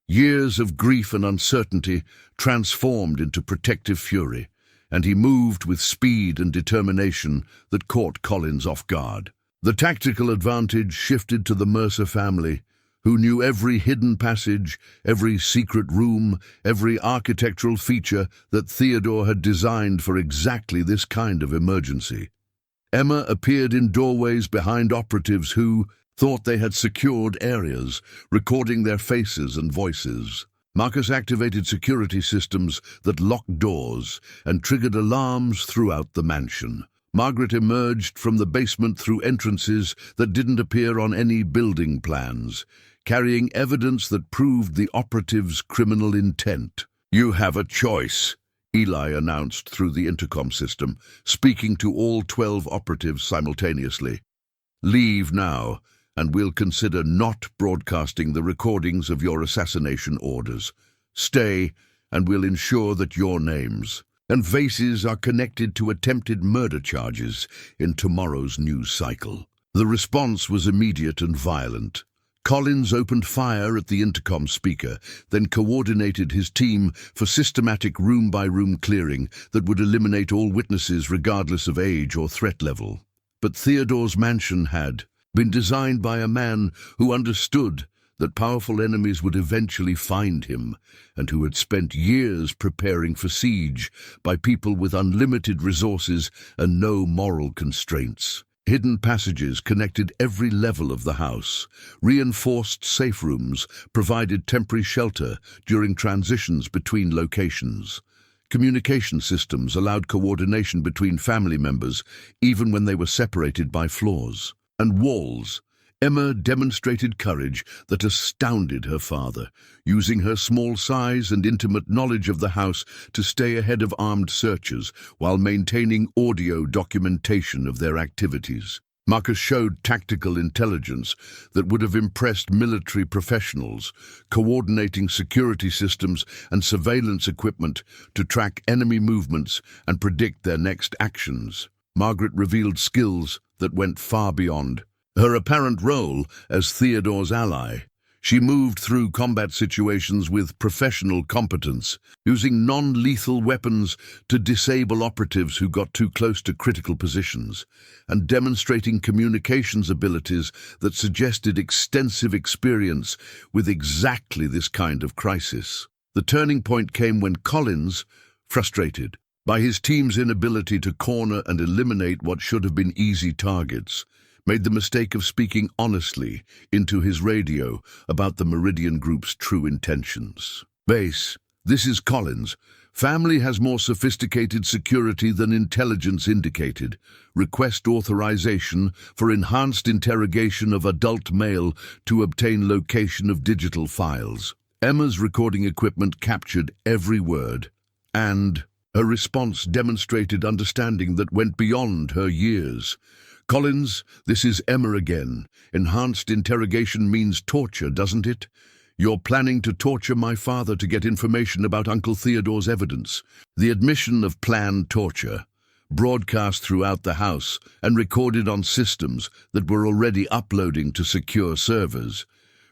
Years of grief and uncertainty transformed into protective fury, and he moved with speed and determination that caught Collins off guard. The tactical advantage shifted to the Mercer family, who knew every hidden passage, every secret room, every architectural feature that Theodore had designed for exactly this kind of emergency. Emma appeared in doorways behind operatives who thought they had secured areas, recording their faces and voices. Marcus activated security systems that locked doors and triggered alarms throughout the mansion. Margaret emerged from the basement through entrances that didn't appear on any building plans, carrying evidence that proved the operative's criminal intent. "You have a choice," Eli announced through the intercom system, speaking to all 12 operatives simultaneously. "Leave now, and we'll consider not broadcasting the recordings of your assassination orders. Stay, and we'll ensure that your names and faces are connected to attempted murder charges in tomorrow's news cycle." The response was immediate and violent. Collins opened fire at the intercom speaker, then coordinated his team for systematic room-by-room clearing that would eliminate all witnesses regardless of age or threat level. But Theodore's mansion had been designed by a man who understood that powerful enemies would eventually find him, and who had spent years preparing for siege by people with unlimited resources and no moral constraints. Hidden passages connected every level of the house. Reinforced safe rooms provided temporary shelter during transitions between locations. Communication systems allowed coordination between family members, even when they were separated by floors. and walls. Emma demonstrated courage that astounded her father, using her small size and intimate knowledge of the house to stay ahead of armed searchers while maintaining audio documentation of their activities. Marcus showed tactical intelligence that would have impressed military professionals, coordinating security systems and surveillance equipment to track enemy movements and predict their next actions. Margaret revealed skills that went far beyond her apparent role as Theodore's ally. She moved through combat situations with professional competence, using non-lethal weapons to disable operatives who got too close to critical positions, and demonstrating communications abilities that suggested extensive experience with exactly this kind of crisis. The turning point came when Collins, frustrated by his team's inability to corner and eliminate what should have been easy targets, made the mistake of speaking honestly into his radio about the Meridian Group's true intentions. "Base, this is Collins. Family has more sophisticated security than intelligence indicated. Request authorization for enhanced interrogation of adult male to obtain location of digital files." Emma's recording equipment captured every word, and her response demonstrated understanding that went beyond her years. "Collins, this is Emma again. Enhanced interrogation means torture, doesn't it? You're planning to torture my father to get information about Uncle Theodore's evidence." The admission of planned torture, broadcast throughout the house and recorded on systems that were already uploading to secure servers,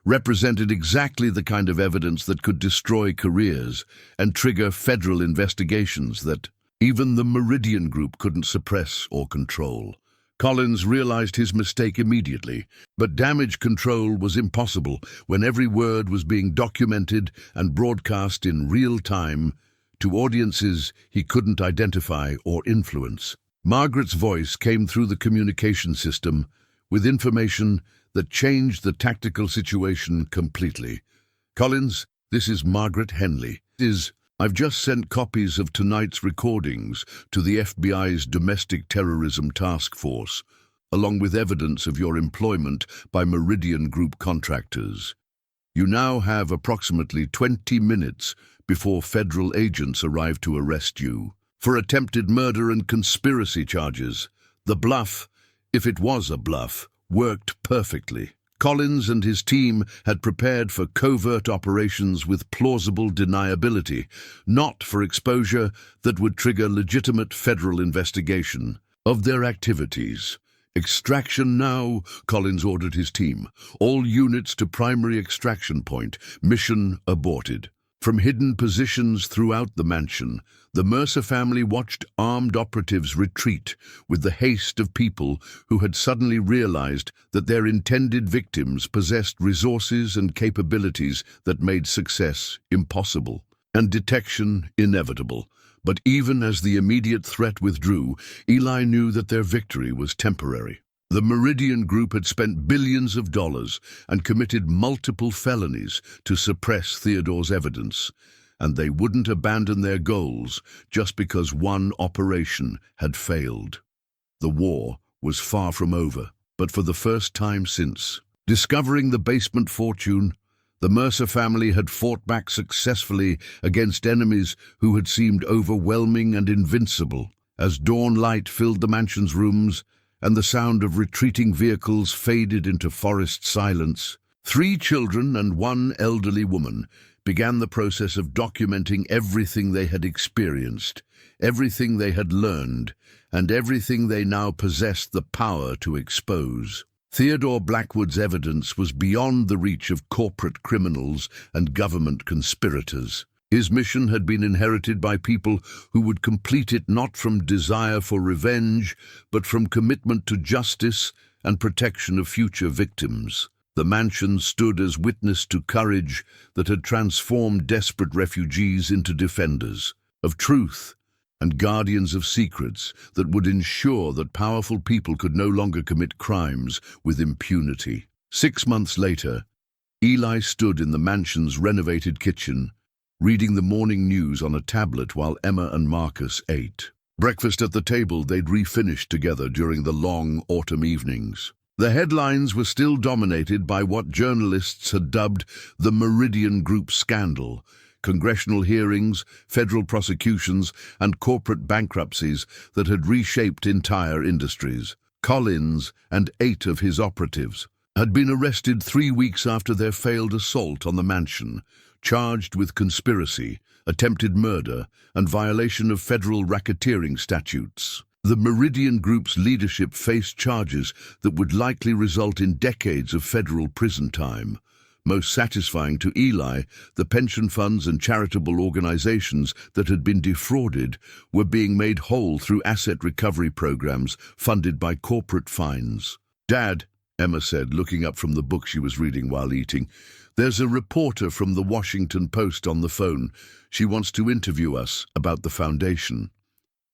represented exactly the kind of evidence that could destroy careers and trigger federal investigations that even the Meridian Group couldn't suppress or control. Collins realized his mistake immediately, but damage control was impossible when every word was being documented and broadcast in real time to audiences he couldn't identify or influence. Margaret's voice came through the communication system with information that changed the tactical situation completely. "Collins, this is Margaret Henley. I've just sent copies of tonight's recordings to the FBI's Domestic Terrorism Task Force, along with evidence of your employment by Meridian Group contractors. You now have approximately 20 minutes before federal agents arrive to arrest you for attempted murder and conspiracy charges." The bluff, if it was a bluff, worked perfectly. Collins and his team had prepared for covert operations with plausible deniability, not for exposure that would trigger legitimate federal investigation of their activities. "Extraction now," Collins ordered his team. "All units to primary extraction point. Mission aborted." From hidden positions throughout the mansion, the Mercer family watched armed operatives retreat with the haste of people who had suddenly realized that their intended victims possessed resources and capabilities that made success impossible and detection inevitable. But even as the immediate threat withdrew, Eli knew that their victory was temporary. The Meridian Group had spent billions of dollars and committed multiple felonies to suppress Theodore's evidence, and they wouldn't abandon their goals just because one operation had failed. The war was far from over, but for the first time since discovering the basement fortune, the Mercer family had fought back successfully against enemies who had seemed overwhelming and invincible. As dawn light filled the mansion's rooms, and the sound of retreating vehicles faded into forest silence, 3 children and 1 elderly woman began the process of documenting everything they had experienced, everything they had learned, and everything they now possessed the power to expose. Theodore Blackwood's evidence was beyond the reach of corporate criminals and government conspirators. His mission had been inherited by people who would complete it not from desire for revenge, but from commitment to justice and protection of future victims. The mansion stood as witness to courage that had transformed desperate refugees into defenders of truth and guardians of secrets that would ensure that powerful people could no longer commit crimes with impunity. 6 months later, Eli stood in the mansion's renovated kitchen, reading the morning news on a tablet while Emma and Marcus ate breakfast at the table they'd refinished together during the long autumn evenings. The headlines were still dominated by what journalists had dubbed the Meridian Group scandal: congressional hearings, federal prosecutions, and corporate bankruptcies that had reshaped entire industries. Collins and 8 of his operatives had been arrested 3 weeks after their failed assault on the mansion, charged with conspiracy, attempted murder, and violation of federal racketeering statutes. The Meridian Group's leadership faced charges that would likely result in decades of federal prison time. Most satisfying to Eli, the pension funds and charitable organizations that had been defrauded were being made whole through asset recovery programs funded by corporate fines. "Dad," Emma said, looking up from the book she was reading while eating, "there's a reporter from the Washington Post on the phone. She wants to interview us about the foundation."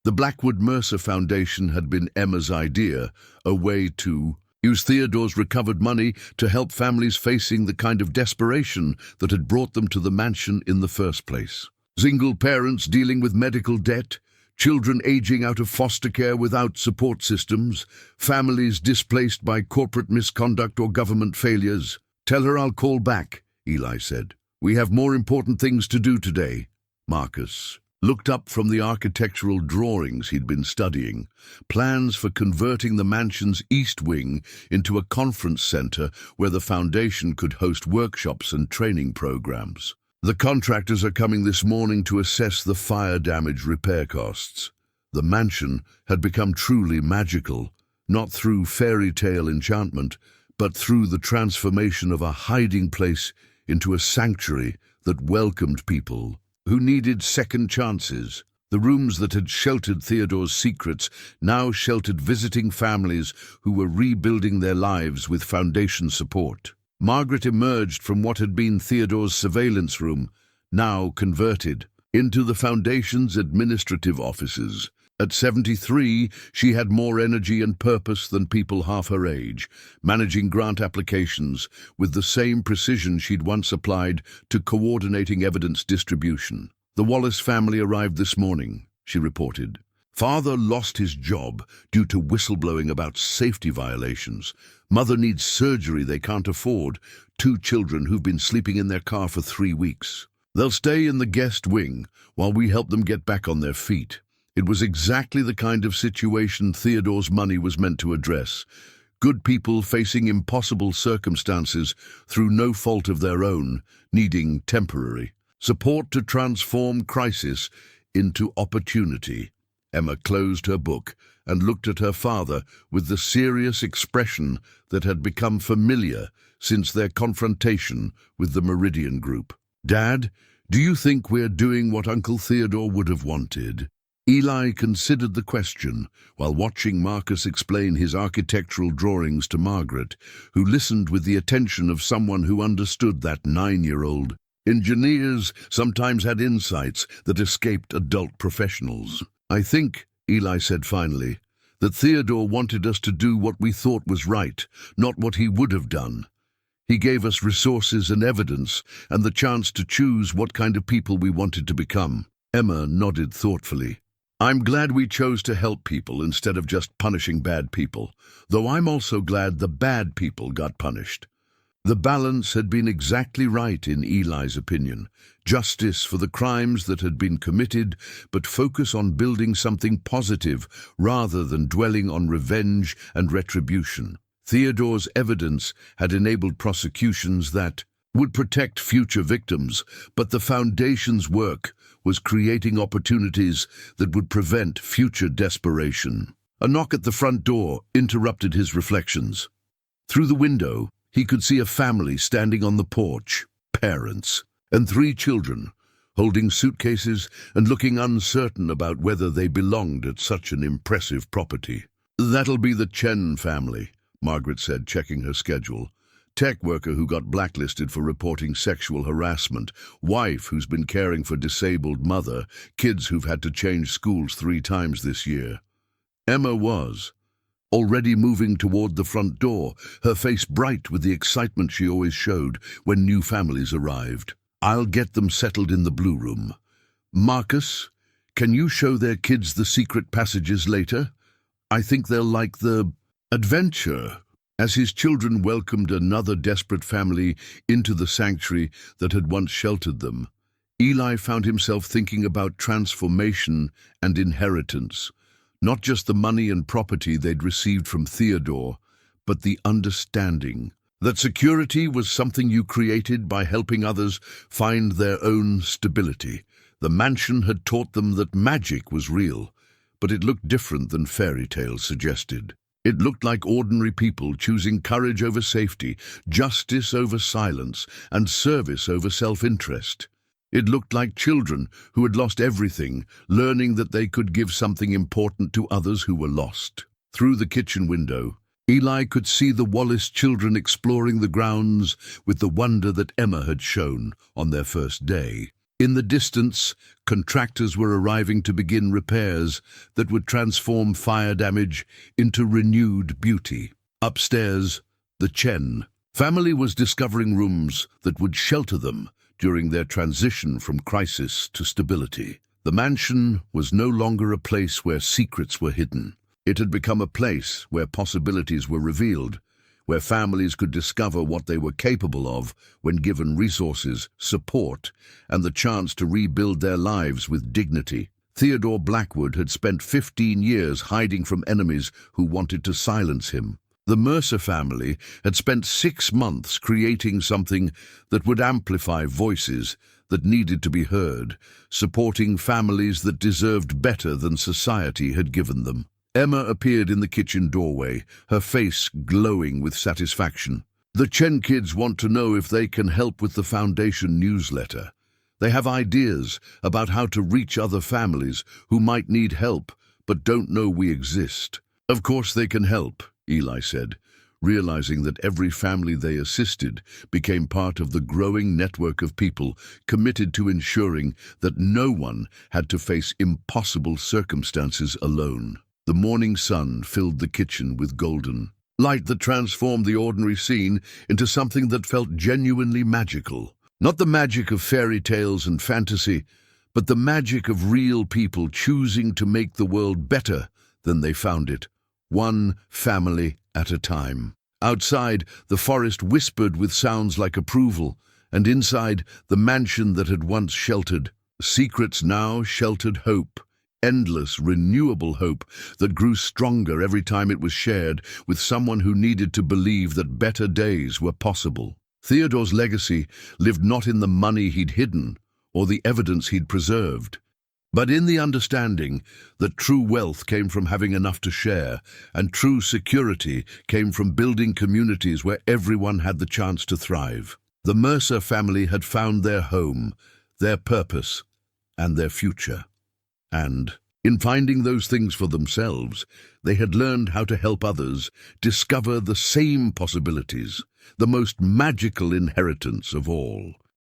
The Blackwood Mercer Foundation had been Emma's idea, a way to use Theodore's recovered money to help families facing the kind of desperation that had brought them to the mansion in the first place. Single parents dealing with medical debt, children aging out of foster care without support systems, families displaced by corporate misconduct or government failures. "Tell her I'll call back," Eli said. "We have more important things to do today." Marcus looked up from the architectural drawings he'd been studying, plans for converting the mansion's east wing into a conference center where the foundation could host workshops and training programs. "The contractors are coming this morning to assess the fire damage repair costs." The mansion had become truly magical, not through fairy tale enchantment, but through the transformation of a hiding place into a sanctuary that welcomed people who needed second chances. The rooms that had sheltered Theodore's secrets now sheltered visiting families who were rebuilding their lives with foundation support. Margaret emerged from what had been Theodore's surveillance room, now converted into the foundation's administrative offices. At 73, she had more energy and purpose than people half her age, managing grant applications with the same precision she'd once applied to coordinating evidence distribution. "The Wallace family arrived this morning," she reported. "Father lost his job due to whistleblowing about safety violations. Mother needs surgery they can't afford. 2 children who've been sleeping in their car for 3 weeks. They'll stay in the guest wing while we help them get back on their feet." It was exactly the kind of situation Theodore's money was meant to address. Good people facing impossible circumstances through no fault of their own, needing temporary support to transform crisis into opportunity. Emma closed her book and looked at her father with the serious expression that had become familiar since their confrontation with the Meridian Group. "Dad, do you think we're doing what Uncle Theodore would have wanted?" Eli considered the question while watching Marcus explain his architectural drawings to Margaret, who listened with the attention of someone who understood that 9-year-old. Engineers sometimes had insights that escaped adult professionals. "I think," Eli said finally, "that Theodore wanted us to do what we thought was right, not what he would have done. He gave us resources and evidence and the chance to choose what kind of people we wanted to become." Emma nodded thoughtfully. "I'm glad we chose to help people instead of just punishing bad people, though I'm also glad the bad people got punished." The balance had been exactly right in Eli's opinion. Justice for the crimes that had been committed, but focus on building something positive rather than dwelling on revenge and retribution. Theodore's evidence had enabled prosecutions that would protect future victims, but the foundation's work was creating opportunities that would prevent future desperation. A knock at the front door interrupted his reflections. Through the window, he could see a family standing on the porch, parents, and 3 children, holding suitcases and looking uncertain about whether they belonged at such an impressive property. "That'll be the Chen family," Margaret said, checking her schedule. "Tech worker who got blacklisted for reporting sexual harassment, wife who's been caring for disabled mother, kids who've had to change schools 3 times this year." Emma was already moving toward the front door, her face bright with the excitement she always showed when new families arrived. "I'll get them settled in the blue room. Marcus, can you show their kids the secret passages later? I think they'll like the adventure." As his children welcomed another desperate family into the sanctuary that had once sheltered them, Eli found himself thinking about transformation and inheritance, not just the money and property they'd received from Theodore, but the understanding that security was something you created by helping others find their own stability. The mansion had taught them that magic was real, but it looked different than fairy tales suggested. It looked like ordinary people choosing courage over safety, justice over silence, and service over self-interest. It looked like children who had lost everything, learning that they could give something important to others who were lost. Through the kitchen window, Eli could see the Wallace children exploring the grounds with the wonder that Emma had shown on their first day. In the distance, contractors were arriving to begin repairs that would transform fire damage into renewed beauty. Upstairs, the Chen family was discovering rooms that would shelter them during their transition from crisis to stability. The mansion was no longer a place where secrets were hidden. It had become a place where possibilities were revealed, where families could discover what they were capable of when given resources, support, and the chance to rebuild their lives with dignity. Theodore Blackwood had spent 15 years hiding from enemies who wanted to silence him. The Mercer family had spent 6 months creating something that would amplify voices that needed to be heard, supporting families that deserved better than society had given them. Emma appeared in the kitchen doorway, her face glowing with satisfaction. The Chen kids want to know if they can help with the Foundation newsletter. They have ideas about how to reach other families who might need help but don't know we exist. Of course they can help, Eli said, realizing that every family they assisted became part of the growing network of people committed to ensuring that no one had to face impossible circumstances alone. The morning sun filled the kitchen with golden light that transformed the ordinary scene into something that felt genuinely magical. Not the magic of fairy tales and fantasy, but the magic of real people choosing to make the world better than they found it, one family at a time. Outside, the forest whispered with sounds like approval, and inside, the mansion that had once sheltered secrets now sheltered hope. Endless, renewable hope that grew stronger every time it was shared with someone who needed to believe that better days were possible. Theodore's legacy lived not in the money he'd hidden or the evidence he'd preserved, but in the understanding that true wealth came from having enough to share, and true security came from building communities where everyone had the chance to thrive. The Mercer family had found their home, their purpose, and their future. And, in finding those things for themselves, they had learned how to help others discover the same possibilities, the most magical inheritance of all.